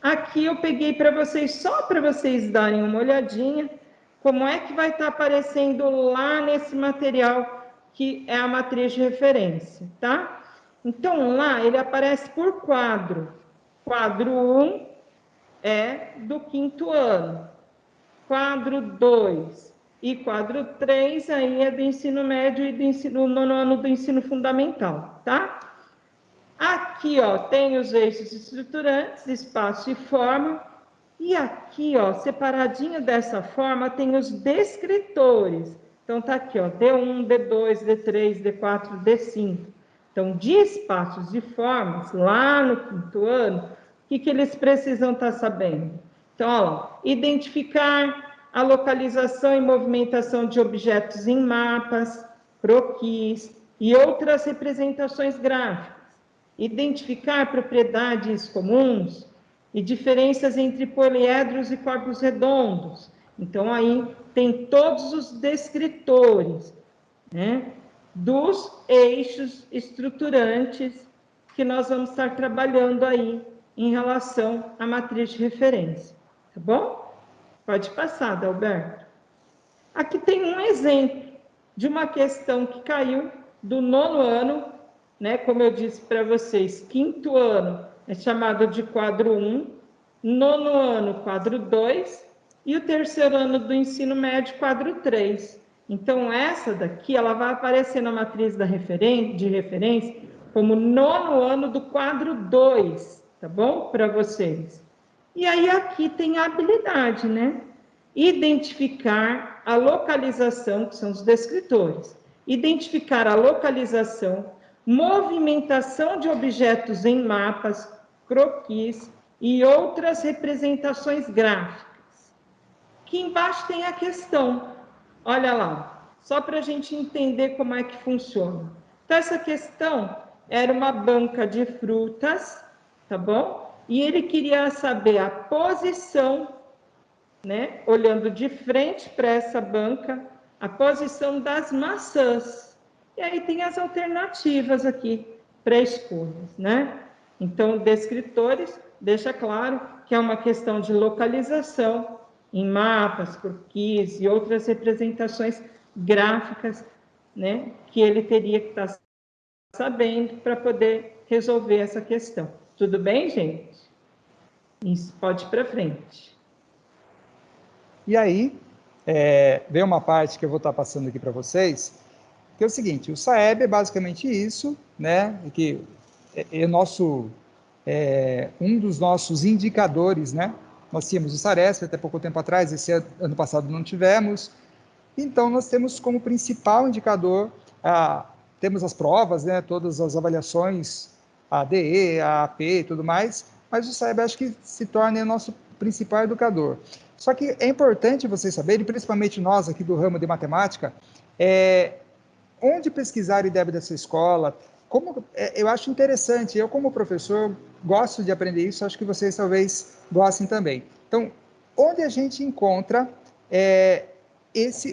Aqui eu peguei para vocês, só para vocês darem uma olhadinha, como é que vai estar aparecendo lá nesse material, que é a matriz de referência, tá? Então, lá ele aparece por quadro. Quadro 1 é do 5º ano. Quadro 2 e quadro 3 aí é do ensino médio e do 9º ano do ensino fundamental, tá? Aqui, ó, tem os eixos estruturantes, espaço e forma. E aqui, ó, separadinho dessa forma, tem os descritores. Então, tá aqui, ó, D1, D2, D3, D4, D5. Então, de espaços e formas, lá no 5º ano, o que eles precisam estar sabendo? Então, ó, identificar a localização e movimentação de objetos em mapas, croquis e outras representações gráficas. Identificar propriedades comuns e diferenças entre poliedros e corpos redondos. Então, aí tem todos os descritores, né, dos eixos estruturantes que nós vamos estar trabalhando aí em relação à matriz de referência, tá bom? Pode passar, Adalberto. Aqui tem um exemplo de uma questão que caiu do 9º ano, né? Como eu disse para vocês, 5º ano é chamado de quadro 1, 9º ano, quadro 2, e o 3º ano do ensino médio, quadro 3. Então, essa daqui, ela vai aparecer na matriz de referência como 9º ano do quadro 2, tá bom? Para vocês. E aí, aqui tem a habilidade, né? Identificar a localização, que são os descritores. Identificar a localização, movimentação de objetos em mapas, croquis e outras representações gráficas. Aqui embaixo tem a questão. Olha lá, só para a gente entender como é que funciona. Então, essa questão era uma banca de frutas, tá bom? E ele queria saber a posição, né? Olhando de frente para essa banca, a posição das maçãs. E aí tem as alternativas aqui para escolhas, né? Então, descritores deixa claro que é uma questão de localização em mapas, croquis e outras representações gráficas, né, que ele teria que estar sabendo para poder resolver essa questão. Tudo bem, gente? Isso, pode ir para frente. E aí, vem uma parte que eu vou estar passando aqui para vocês, que é o seguinte: o SAEB é basicamente isso, né, que um dos nossos indicadores, né? Nós tínhamos o SARESP até pouco tempo atrás, esse ano passado não tivemos. Então, nós temos como principal indicador, temos as provas, né, todas as avaliações, a ADE, a AP e tudo mais, mas o SAEB acho que se torna o nosso principal educador. Só que é importante vocês saberem, principalmente nós aqui do ramo de matemática, onde pesquisar o IDEB dessa escola. Eu acho interessante, eu como professor gosto de aprender isso, acho que vocês talvez gostem também. Então, onde a gente encontra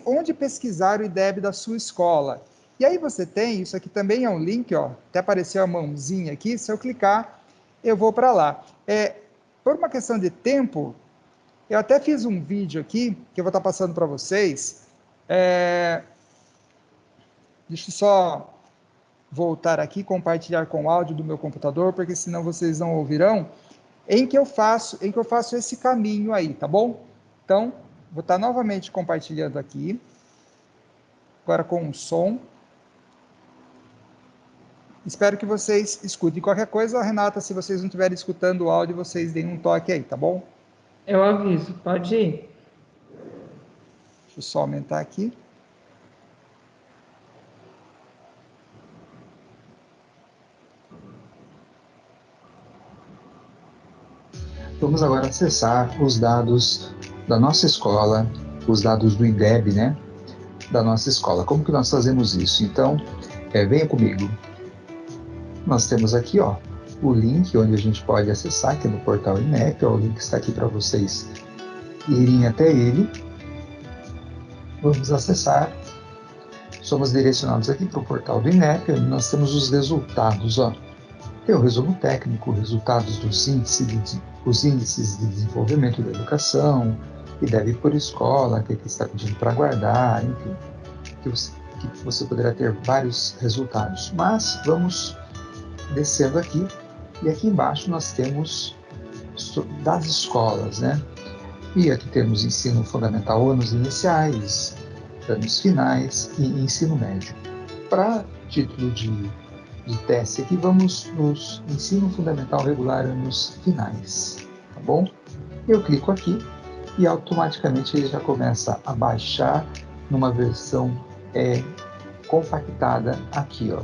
onde pesquisar o IDEB da sua escola? E aí você tem, isso aqui também é um link, ó, até apareceu a mãozinha aqui, se eu clicar, eu vou para lá. Por uma questão de tempo, eu até fiz um vídeo aqui, que eu vou estar passando para vocês. Deixa eu só voltar aqui, compartilhar com o áudio do meu computador, porque senão vocês não ouvirão, em que eu faço esse caminho aí, tá bom? Então, vou estar novamente compartilhando aqui, agora com o som. Espero que vocês escutem. Qualquer coisa, Renata, se vocês não estiverem escutando o áudio, vocês deem um toque aí, tá bom? Eu aviso, pode ir. Deixa eu só aumentar aqui. Vamos agora acessar os dados da nossa escola, os dados do IDEB, né, da nossa escola. Como que nós fazemos isso? Então, venha comigo. Nós temos aqui, ó, o link onde a gente pode acessar, que é no portal INEP, ó, o link está aqui para vocês irem até ele. Vamos acessar. Somos direcionados aqui para o portal do INEP, onde nós temos os resultados, ó. Tem o resumo técnico, resultados dos os índices de desenvolvimento da educação, IDEB por escola, que está pedindo para guardar, enfim, que você poderá ter vários resultados. Mas vamos descendo aqui, e aqui embaixo nós temos das escolas, né? E aqui temos ensino fundamental, anos iniciais, anos finais e ensino médio. Para título de teste aqui, vamos nos ensino fundamental regular anos finais, tá bom? Eu clico aqui e automaticamente ele já começa a baixar numa versão compactada aqui, ó.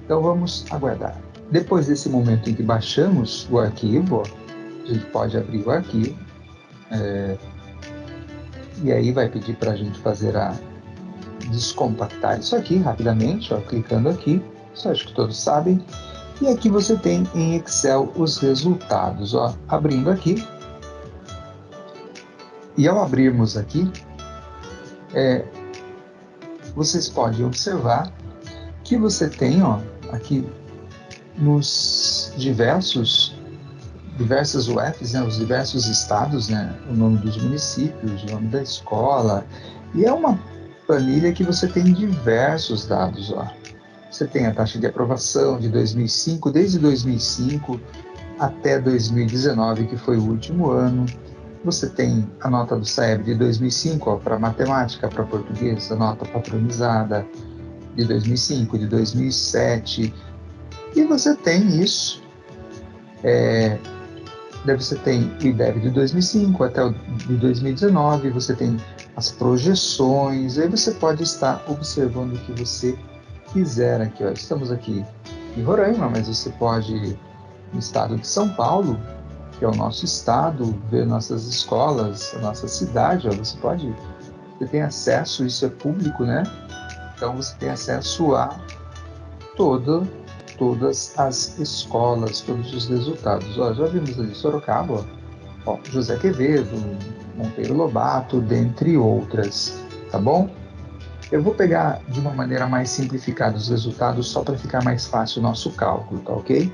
Então vamos aguardar. Depois desse momento em que baixamos o arquivo, ó, a gente pode abrir o arquivo, e aí vai pedir para a gente fazer descompactar isso aqui rapidamente, ó, clicando aqui. Isso acho que todos sabem. E aqui você tem em Excel os resultados, ó, abrindo aqui. E ao abrirmos aqui, vocês podem observar que você tem, ó, aqui nos diversos diversas UFs, né, os diversos estados, né, o nome dos municípios, o nome da escola, e é uma planilha que você tem diversos dados lá. Você tem a taxa de aprovação de 2005, desde 2005 até 2019, que foi o último ano. Você tem a nota do SAEB de 2005 para matemática, para português, a nota padronizada de 2005, de 2007, e você tem isso. Daí você tem o IDEB de 2005 até o de 2019, você tem as projeções, aí você pode estar observando o que você quiser aqui. Ó. Estamos aqui em Roraima, mas você pode, no estado de São Paulo, que é o nosso estado, ver nossas escolas, a nossa cidade, ó, você tem acesso, isso é público, né? Então você tem acesso a todas as escolas, todos os resultados. Ó, já vimos ali Sorocaba, ó, José Quevedo, Monteiro Lobato, dentre outras, tá bom? Eu vou pegar de uma maneira mais simplificada os resultados só para ficar mais fácil o nosso cálculo, tá ok?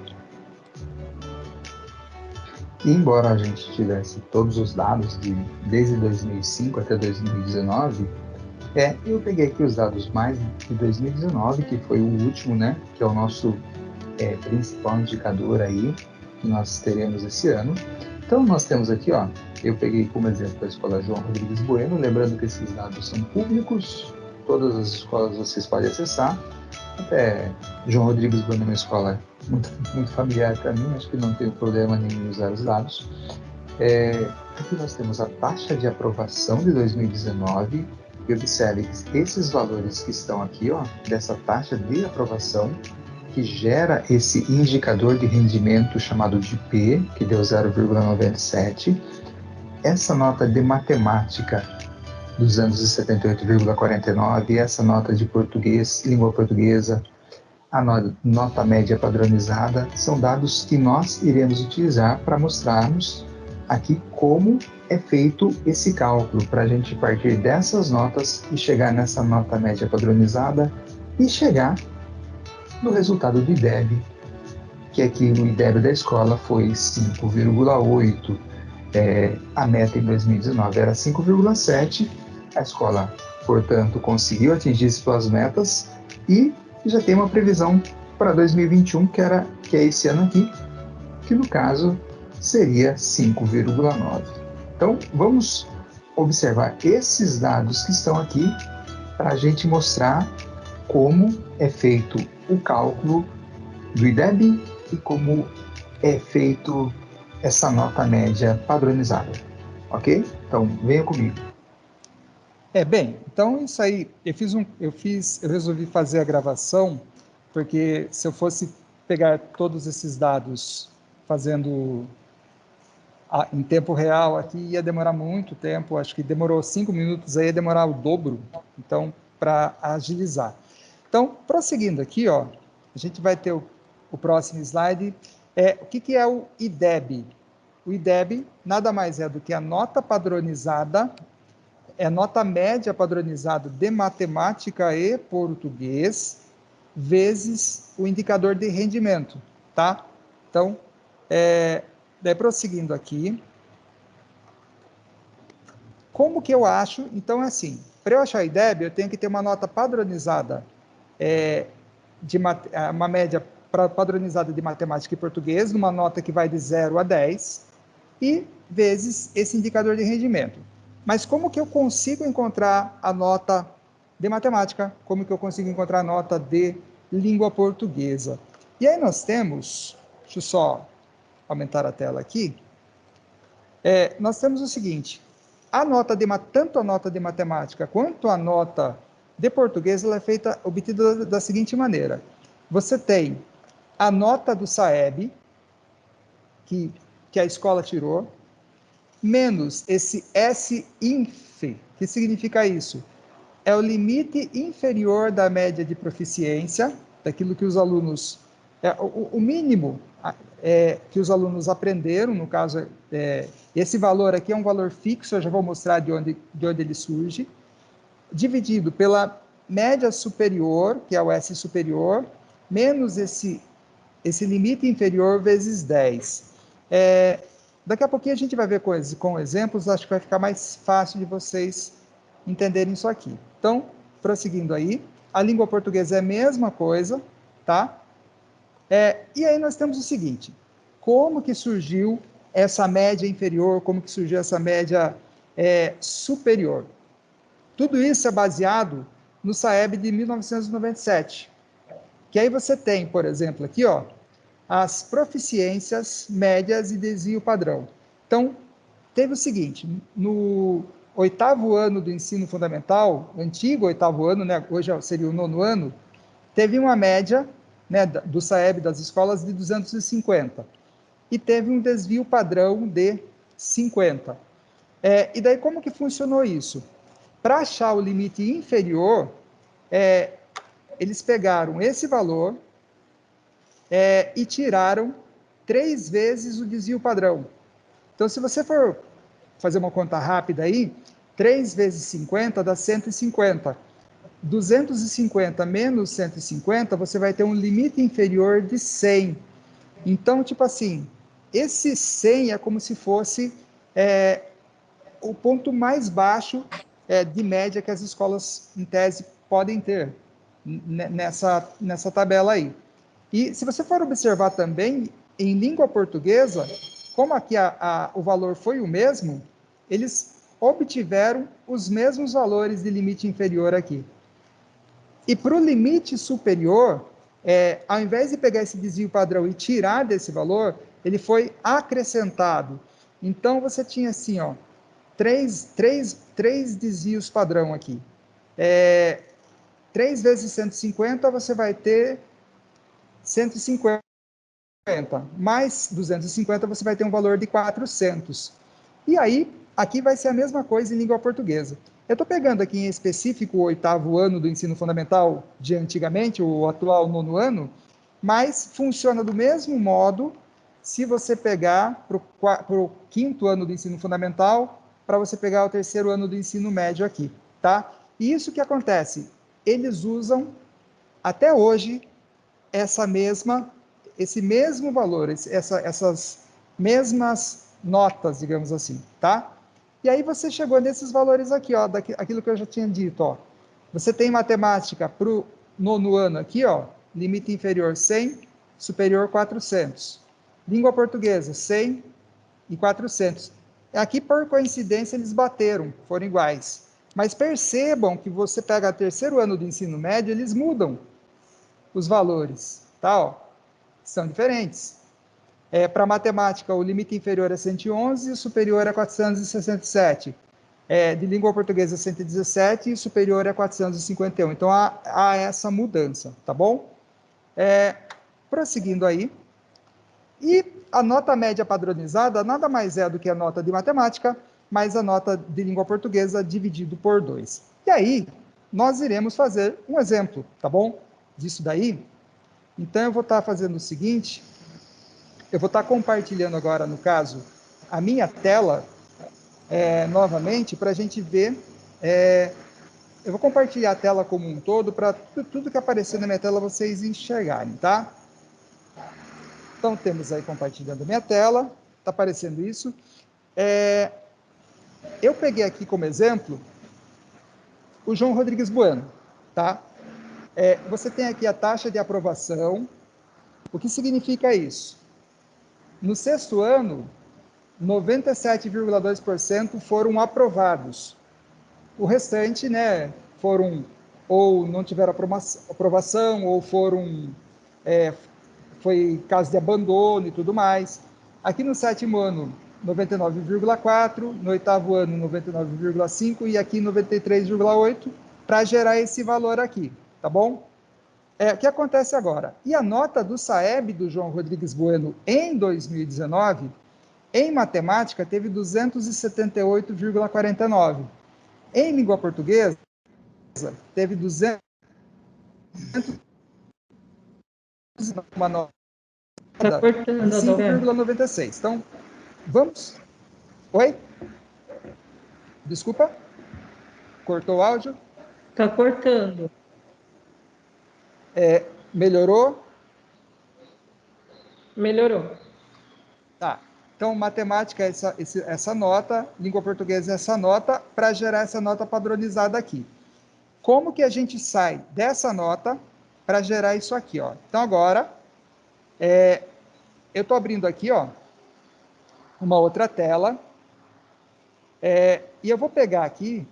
E embora a gente tivesse todos os dados desde 2005 até 2019, eu peguei aqui os dados mais de 2019, que foi o último, né, que é o nosso principal indicador aí, que nós teremos esse ano. Então, nós temos aqui, ó, eu peguei como exemplo a Escola João Rodrigues Bueno, lembrando que esses dados são públicos, todas as escolas vocês podem acessar. Até João Rodrigues Bueno é uma escola muito familiar para mim, acho que não tenho problema nenhum em usar os dados. Aqui nós temos a taxa de aprovação de 2019, e observe que esses valores que estão aqui, ó, dessa taxa de aprovação, que gera esse indicador de rendimento chamado de P, que deu 0,97, essa nota de matemática, 278,49, essa nota de português, língua portuguesa, a nota média padronizada, são dados que nós iremos utilizar para mostrarmos aqui como é feito esse cálculo, para a gente partir dessas notas e chegar nessa nota média padronizada e chegar no resultado do IDEB, que aqui o IDEB da escola foi 5,8, a meta em 2019 era 5,7, a escola, portanto, conseguiu atingir suas metas e já tem uma previsão para 2021, que é esse ano aqui, que no caso seria 5,9. Então, vamos observar esses dados que estão aqui para a gente mostrar como é feito o cálculo do IDEB e como é feito essa nota média padronizada, ok? Então, venha comigo. Bem, então isso aí, eu resolvi fazer a gravação, porque se eu fosse pegar todos esses dados fazendo em tempo real aqui, ia demorar muito tempo, acho que demorou 5 minutos, aí ia demorar o dobro, então, para agilizar. Então, prosseguindo aqui, ó, a gente vai ter o próximo slide, o que é o IDEB? O IDEB nada mais é do que a nota padronizada, é a nota média padronizada de matemática e português, vezes o indicador de rendimento, tá? Então, daí prosseguindo aqui, como que eu acho? Então, é assim, para eu achar o IDEB, eu tenho que ter uma nota padronizada, uma média padronizada de matemática e português, numa nota que vai de 0 a 10, e vezes esse indicador de rendimento. Mas como que eu consigo encontrar a nota de matemática? Como que eu consigo encontrar a nota de língua portuguesa? E aí nós temos, deixa eu só aumentar a tela aqui, nós temos o seguinte, tanto a nota de matemática quanto a nota de português, ela é obtida da seguinte maneira. Você tem a nota do SAEB, que a escola tirou, menos esse S-INF. Que significa isso? É o limite inferior da média de proficiência, daquilo que os alunos... o mínimo que os alunos aprenderam, no caso, esse valor aqui é um valor fixo, eu já vou mostrar de onde ele surge, dividido pela média superior, que é o S superior, menos esse limite inferior vezes 10. Daqui a pouquinho a gente vai ver coisas com exemplos, acho que vai ficar mais fácil de vocês entenderem isso aqui. Então, prosseguindo aí, a língua portuguesa é a mesma coisa, tá? E aí nós temos o seguinte, como que surgiu essa média inferior, como que surgiu essa média superior? Tudo isso é baseado no SAEB de 1997, que aí você tem, por exemplo, aqui, ó, as proficiências médias e desvio padrão. Então, teve o seguinte, no 8º ano do ensino fundamental, antigo 8º ano, né, hoje seria o 9º ano, teve uma média, né, do SAEB das escolas de 250, e teve um desvio padrão de 50. E daí como que funcionou isso? Para achar o limite inferior, eles pegaram esse valor e tiraram 3 vezes o desvio padrão. Então, se você for fazer uma conta rápida aí, 3 vezes 50 dá 150. 250 menos 150, você vai ter um limite inferior de 100. Então, tipo assim, esse 100 é como se fosse o ponto mais baixo de média que as escolas, em tese, podem ter nessa tabela aí. E se você for observar também, em língua portuguesa, como aqui o valor foi o mesmo, eles obtiveram os mesmos valores de limite inferior aqui. E para o limite superior, ao invés de pegar esse desvio padrão e tirar desse valor, ele foi acrescentado. Então, você tinha assim, ó, três desvios padrão aqui. 3 vezes 150, você vai ter 150, mais 250, você vai ter um valor de 400. E aí, aqui vai ser a mesma coisa em língua portuguesa. Eu estou pegando aqui em específico o 8º ano do ensino fundamental de antigamente, o atual 9º ano, mas funciona do mesmo modo se você pegar para o 5º ano do ensino fundamental, para você pegar o 3º ano do ensino médio aqui, tá? E isso que acontece, eles usam até hoje esse mesmo valor, essas mesmas notas, digamos assim, tá? E aí você chegou nesses valores aqui, ó, aquilo que eu já tinha dito, ó. Você tem matemática para o 9º ano aqui, ó, limite inferior 100, superior 400. Língua portuguesa, 100 e 400. Aqui, por coincidência, eles bateram, foram iguais. Mas percebam que você pega o 3º ano do ensino médio, eles mudam os valores, tá? Ó, são diferentes. Para matemática, o limite inferior é 111 e o superior é 467. De língua portuguesa, 117 e o superior é 451. Então, há essa mudança, tá bom? Prosseguindo aí. E a nota média padronizada nada mais é do que a nota de matemática, mais a nota de língua portuguesa dividido por 2. E aí, nós iremos fazer um exemplo, tá bom? Disso daí. Então, eu vou estar fazendo o seguinte, eu vou estar compartilhando agora, no caso, a minha tela, novamente, para a gente ver. Eu vou compartilhar a tela como um todo, para tudo que aparecer na minha tela vocês enxergarem, tá? Então, temos aí compartilhando a minha tela, está aparecendo isso. Eu peguei aqui como exemplo o João Rodrigues Bueno, tá? Você tem aqui a taxa de aprovação. O que significa isso? No 6º ano, 97,2% foram aprovados. O restante, né, foram ou não tiveram aprovação, ou foi caso de abandono e tudo mais. Aqui no 7º ano, 99,4%, no 8º ano, 99,5% e aqui 93,8%, para gerar esse valor aqui, tá bom? O que acontece agora? E a nota do SAEB do João Rodrigues Bueno em 2019, em matemática, teve 278,49. Em língua portuguesa, teve 200, uma nota de 5,96. Então, vamos... Oi? Desculpa? Cortou o áudio? Está cortando. Melhorou? Melhorou. Tá. Então, matemática é essa nota, língua portuguesa é essa nota, para gerar essa nota padronizada aqui. Como que a gente sai dessa nota para gerar isso aqui, ó? Então, agora, eu estou abrindo aqui, ó, uma outra tela, e eu vou pegar aqui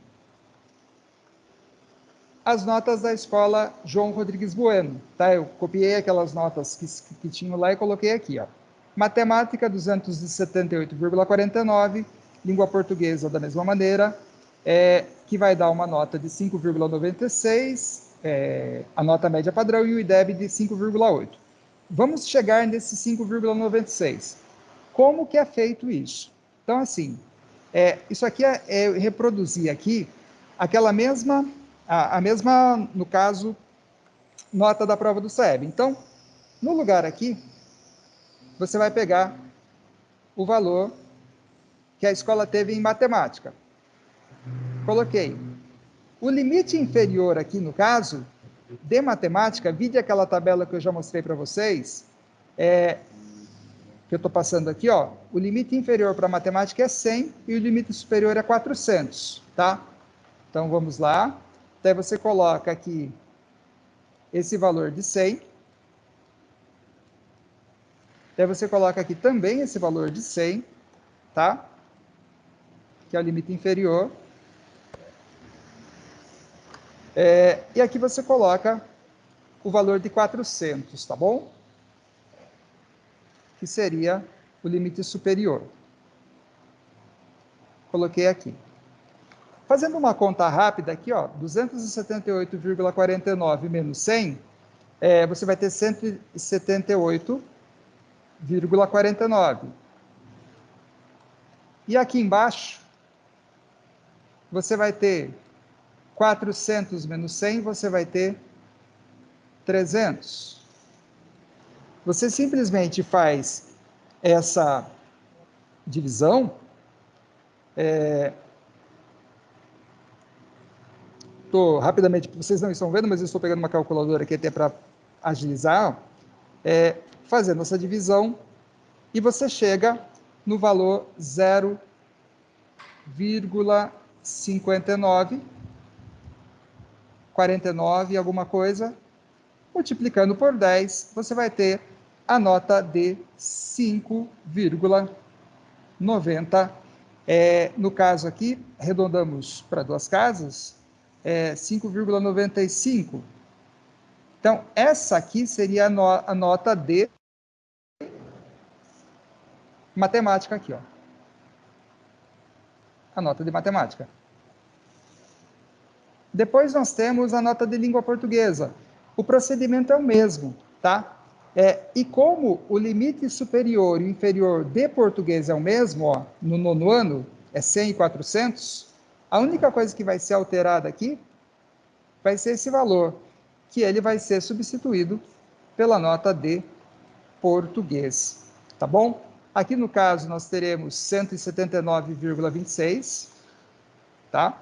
as notas da escola João Rodrigues Bueno, tá? Eu copiei aquelas notas que tinham lá e coloquei aqui, ó. Matemática, 278,49, língua portuguesa da mesma maneira, que vai dar uma nota de 5,96, a nota média padrão, e o IDEB de 5,8. Vamos chegar nesse 5,96. Como que é feito isso? Então, assim, isso aqui é reproduzir aqui aquela mesma, a mesma, no caso, nota da prova do SEB. Então, no lugar aqui, você vai pegar o valor que a escola teve em matemática. Coloquei. O limite inferior aqui, no caso, de matemática, vide aquela tabela que eu já mostrei para vocês, que eu estou passando aqui, ó, o limite inferior para matemática é 100 e o limite superior é 400, tá? Então, vamos lá. Daí você coloca aqui esse valor de 100. Daí você coloca aqui também esse valor de 100, tá? Que é o limite inferior. E aqui você coloca o valor de 400, tá bom? Que seria o limite superior. Coloquei aqui. Fazendo uma conta rápida aqui, ó, 278,49 menos 100, você vai ter 178,49. E aqui embaixo, você vai ter 400 menos 100, você vai ter 300. Você simplesmente faz essa divisão. Rapidamente, vocês não estão vendo, mas eu estou pegando uma calculadora aqui até para agilizar, fazendo essa divisão, e você chega no valor 0,59, 49 alguma coisa, multiplicando por 10, você vai ter a nota de 5,90. No caso aqui, arredondamos para duas casas, 5,95. Então, essa aqui seria a nota de matemática aqui, ó. A nota de matemática. Depois nós temos a nota de língua portuguesa. O procedimento é o mesmo, tá? E como o limite superior e inferior de português é o mesmo, ó, no nono ano, é 100 e 400, a única coisa que vai ser alterada aqui vai ser esse valor, que ele vai ser substituído pela nota de português, tá bom? Aqui no caso nós teremos 179,26, tá?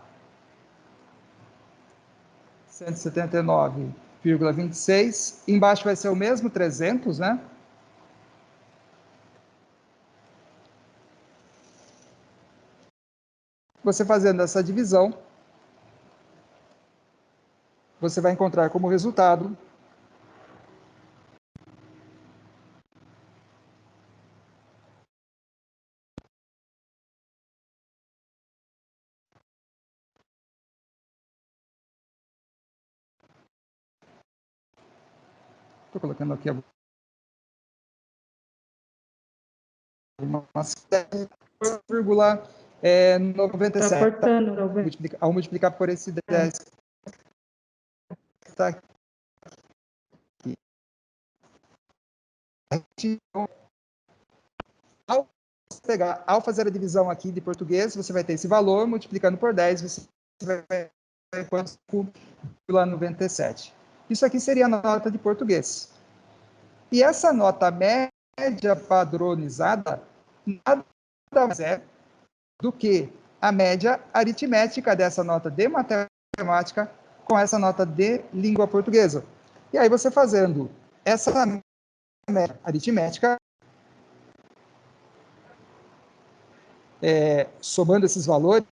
179,26. Embaixo vai ser o mesmo, 300, né? Você fazendo essa divisão, você vai encontrar como resultado estou colocando aqui uma 0,97. Está cortando, Ao multiplicar por esse 10 que está aqui. Ao fazer a divisão aqui de português, você vai ter esse valor, multiplicando por 10, você vai ter 5,97. Isso aqui seria a nota de português. E essa nota média padronizada nada mais é do que a média aritmética dessa nota de matemática com essa nota de língua portuguesa. E aí você fazendo essa média aritmética, somando esses valores,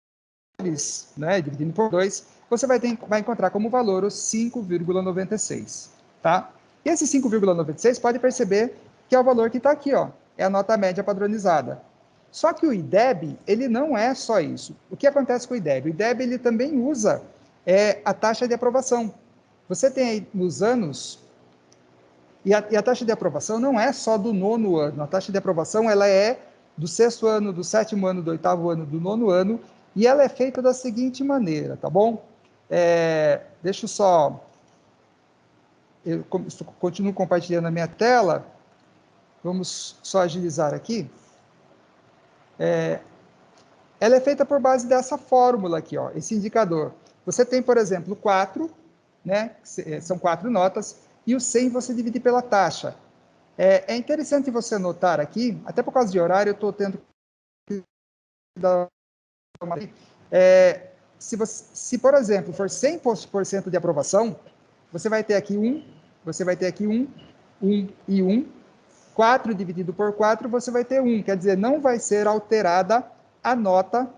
né, dividindo por 2, você vai encontrar como valor os 5,96, tá? E esse 5,96 pode perceber que é o valor que está aqui, ó, é a nota média padronizada. Só que o IDEB, ele não é só isso. O que acontece com o IDEB? O IDEB, ele também usa a taxa de aprovação. Você tem aí nos anos, e a taxa de aprovação não é só do 9º ano, a taxa de aprovação ela é do 6º ano, do 7º ano, do 8º ano, do 9º ano, e ela é feita da seguinte maneira, tá bom? Deixa eu só... Eu continuo compartilhando a minha tela, vamos só agilizar aqui. Ela é feita por base dessa fórmula aqui, ó, esse indicador. Você tem, por exemplo, 4, né, são 4 notas, e o 100 você divide pela taxa. É interessante você notar aqui, até por causa de horário, eu estou tendo que dar uma... se, por exemplo, for 100% de aprovação, você vai ter aqui 1, você vai ter aqui 1, 1 e 1. 4 dividido por 4, você vai ter 1. Quer dizer, não vai ser alterada a nota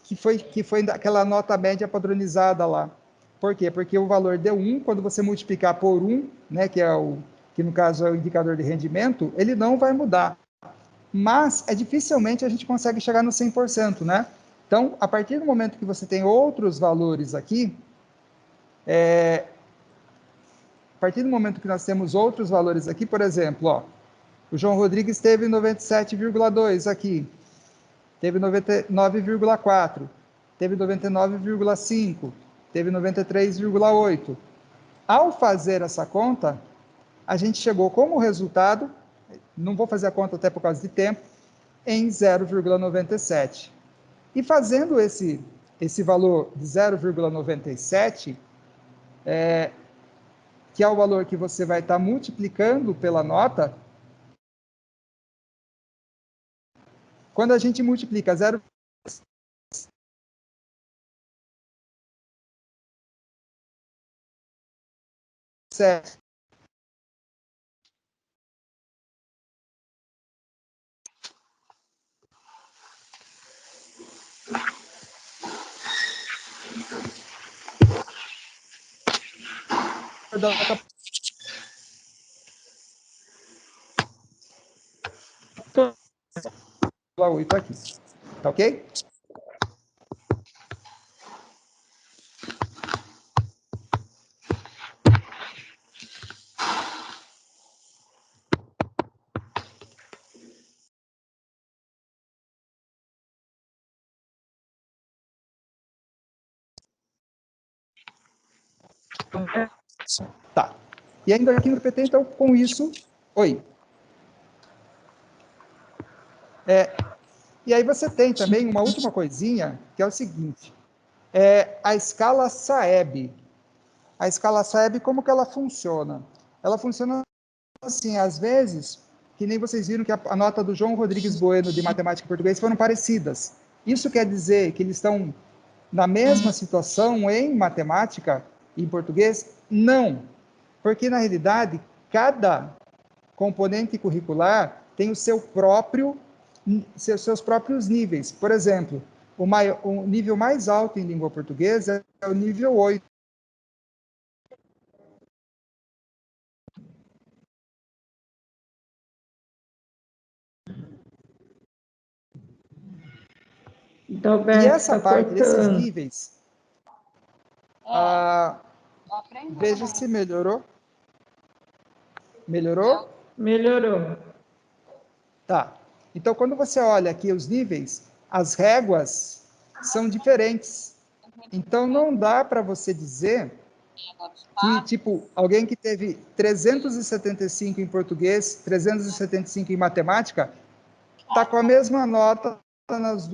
que foi aquela nota média padronizada lá. Por quê? Porque o valor deu 1, quando você multiplicar por 1, né, que no caso é o indicador de rendimento, ele não vai mudar. Mas dificilmente a gente consegue chegar no 100%, né? Então, a partir do momento que você tem outros valores aqui, a partir do momento que nós temos outros valores aqui, por exemplo, ó, o João Rodrigues teve 97,2 aqui, teve 99,4, teve 99,5, teve 93,8. Ao fazer essa conta, a gente chegou como resultado, não vou fazer a conta até por causa de tempo, em 0,97. E fazendo esse valor de 0,97, que é o valor que você vai estar multiplicando pela nota, quando a gente multiplica 0,97 8 aqui, tá ok? Tá. E ainda aqui no PT, então, com isso... Oi. E aí você tem também uma última coisinha, que é o seguinte. A escala SAEB. A escala SAEB, como que ela funciona? Ela funciona assim, às vezes, que nem vocês viram que a nota do João Rodrigues Bueno de matemática e português foram parecidas. Isso quer dizer que eles estão na mesma situação em matemática e em português? Não. Porque, na realidade, cada componente curricular tem o seus próprios níveis. Por exemplo, o nível mais alto em língua portuguesa é o nível 8. E essa parte desses níveis, veja se melhorou. Melhorou? Melhorou. Tá. Então, quando você olha aqui os níveis, as réguas são diferentes. Então, não dá para você dizer que, tipo, alguém que teve 375 em português, 375 em matemática, está com a mesma nota nos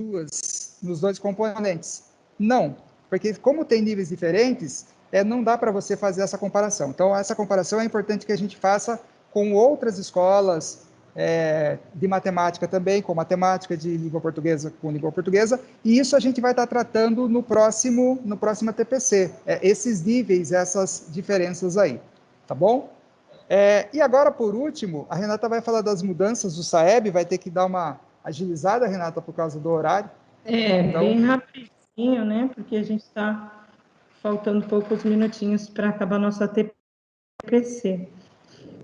dois componentes. Não, porque como tem níveis diferentes, não dá para você fazer essa comparação. Então, essa comparação é importante que a gente faça com outras escolas de matemática também, com matemática de língua portuguesa com língua portuguesa, e isso a gente vai estar tratando no próximo TPC, esses níveis, essas diferenças aí, tá bom? E agora, por último, a Renata vai falar das mudanças do SAEB, vai ter que dar uma agilizada, Renata, por causa do horário. Então, bem rapidinho, né? Porque a gente está faltando poucos minutinhos para acabar nossa TPC.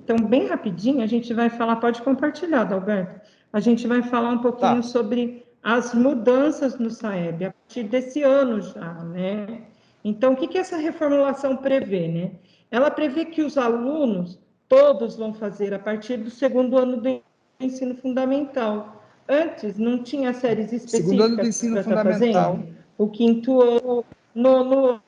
Então, bem rapidinho, a gente vai falar, pode compartilhar, Adalberto. A gente vai falar um pouquinho sobre as mudanças no SAEB, a partir desse ano já, né? Então, o que essa reformulação prevê, né? Ela prevê que os alunos, todos vão fazer a partir do segundo ano do ensino fundamental. Antes, não tinha séries específicas. Segundo ano do ensino fundamental. O quinto ano, nono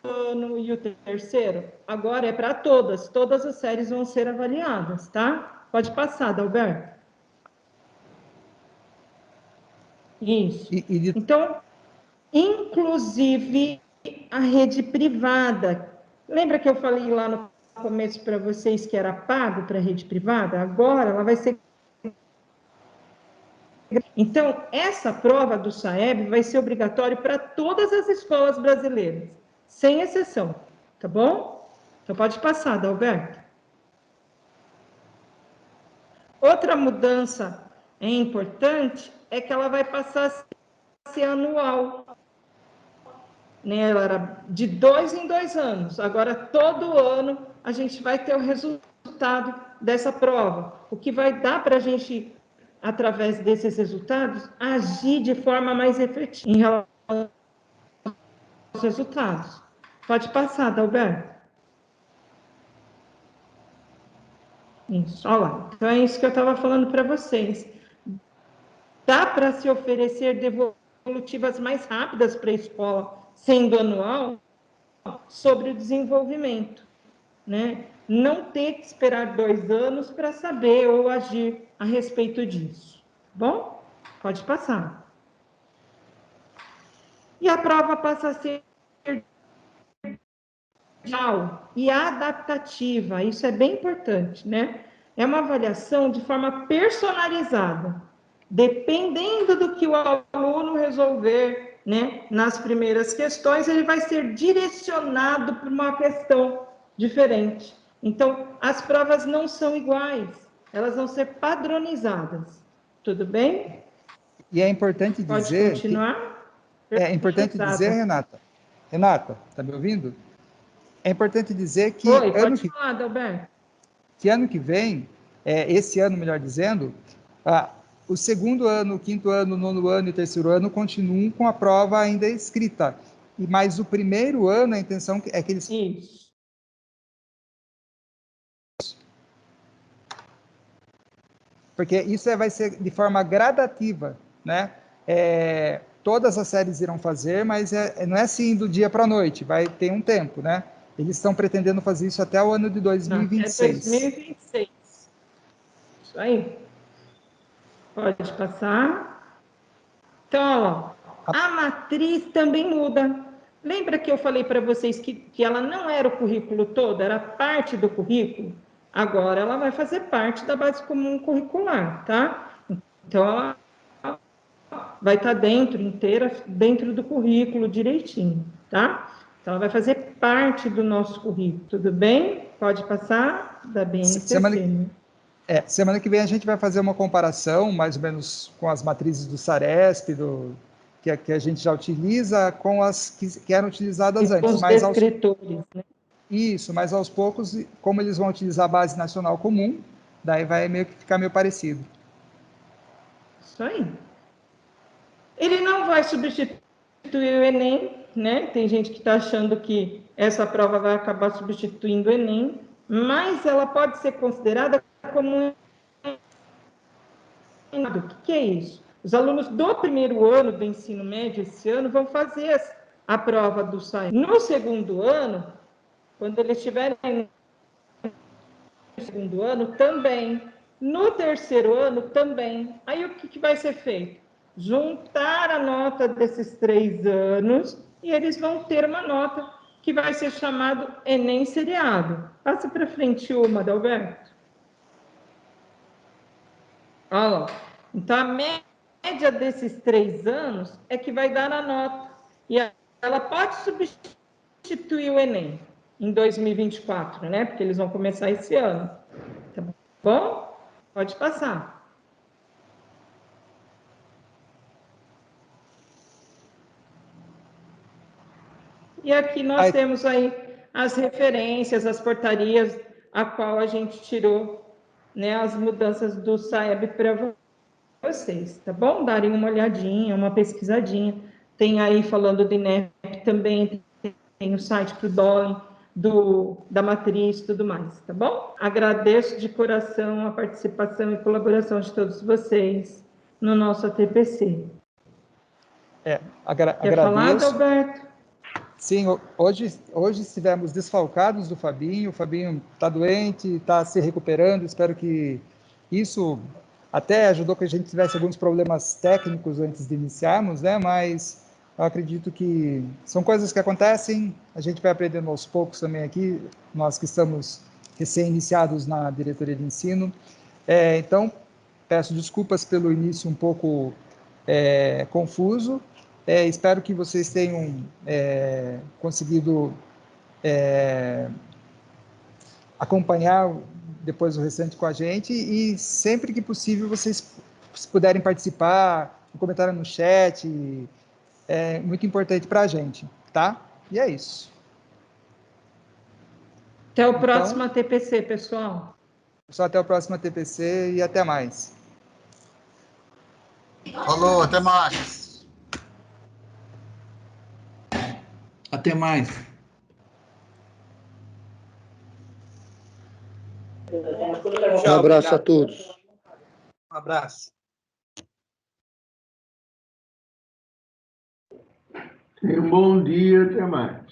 ano e o terceiro. Agora é para todas as séries vão ser avaliadas, tá? Pode passar, Adalberto. Isso. Então, inclusive a rede privada. Lembra que eu falei lá no começo para vocês que era pago para a rede privada? Agora ela vai ser... Então, essa prova do SAEB vai ser obrigatória para todas as escolas brasileiras, sem exceção, tá bom? Então, pode passar, Adalberto. Outra mudança importante é que ela vai passar a ser anual. Né? Ela era de 2 em 2 anos. Agora, todo ano, a gente vai ter o resultado dessa prova. O que vai dar para a gente, através desses resultados, agir de forma mais efetiva em relação aos resultados. Pode passar, Adalberto. Isso, olha lá. Então, é isso que eu estava falando para vocês. Dá para se oferecer devolutivas mais rápidas para a escola, sendo anual, sobre o desenvolvimento, né? Não ter que esperar 2 anos para saber ou agir a respeito disso. Bom, pode passar. E a prova passa a ser e adaptativa, isso é bem importante, né? É uma avaliação de forma personalizada, dependendo do que o aluno resolver, né? Nas primeiras questões, ele vai ser direcionado para uma questão diferente. Então, as provas não são iguais, elas vão ser padronizadas. Tudo bem? E é importante dizer... Pode continuar? É importante dizer, Renata, tá me ouvindo? É importante dizer que ano que vem, esse ano, melhor dizendo, o segundo ano, o quinto ano, o nono ano e o terceiro ano continuam com a prova ainda escrita. Mas o primeiro ano, a intenção é que eles... Isso. Porque isso vai ser de forma gradativa, né? Todas as séries irão fazer, mas não é assim do dia para a noite, vai ter um tempo, né? Eles estão pretendendo fazer isso até o ano de 2026. Até 2026. Isso aí. Pode passar. Então, ó, a matriz também muda. Lembra que eu falei para vocês que ela não era o currículo todo, era parte do currículo? Agora ela vai fazer parte da base comum curricular, tá? Então, ela vai estar inteira dentro do currículo direitinho, tá? Então, ela vai fazer parte do nosso currículo, tudo bem? Pode passar da BNCC. Semana que vem a gente vai fazer uma comparação, mais ou menos, com as matrizes do SARESP, que a gente já utiliza, com as que eram utilizadas antes. Os descritores, né? Isso, mas aos poucos, como eles vão utilizar a base nacional comum, daí vai ficar meio parecido. Isso aí. Ele não vai substituir o Enem, né? Tem gente que está achando que essa prova vai acabar substituindo o Enem, mas ela pode ser considerada como o que é isso? Os alunos do primeiro ano do ensino médio esse ano vão fazer a prova do SAEB. No segundo ano, quando eles estiverem no segundo ano, também. No terceiro ano, também. Aí o que vai ser feito? Juntar a nota desses 3 anos e eles vão ter uma nota que vai ser chamado Enem seriado. Passa para frente uma, Adalberto. Olha lá. Então, a média desses 3 anos é que vai dar a nota. E ela pode substituir o Enem em 2024, né? Porque eles vão começar esse ano. Tá bom? Pode passar. E aqui nós temos aí as referências, as portarias, a qual a gente tirou, né, as mudanças do SAEB para vocês, tá bom? Darem uma olhadinha, uma pesquisadinha. Tem aí, falando do INEP também, tem o site para o Dolly, da matriz e tudo mais, tá bom? Agradeço de coração a participação e colaboração de todos vocês no nosso ATPC. Quer Agradeço. falar, Alberto? Sim, hoje estivemos desfalcados do Fabinho. O Fabinho está doente, está se recuperando. Espero que isso até ajudou que a gente tivesse alguns problemas técnicos antes de iniciarmos, né? Mas eu acredito que são coisas que acontecem. A gente vai aprendendo aos poucos também aqui, nós que estamos recém-iniciados na diretoria de ensino. Então, peço desculpas pelo início um pouco confuso. Espero que vocês tenham conseguido acompanhar depois o restante com a gente e sempre que possível vocês puderem participar, um comentário no chat, é muito importante para a gente, tá? E é isso. Até o próximo ATPC, pessoal. Pessoal, até o próximo ATPC e até mais. Falou, até mais. Até mais. Um abraço a todos. Um abraço. Tenha um bom dia, até mais.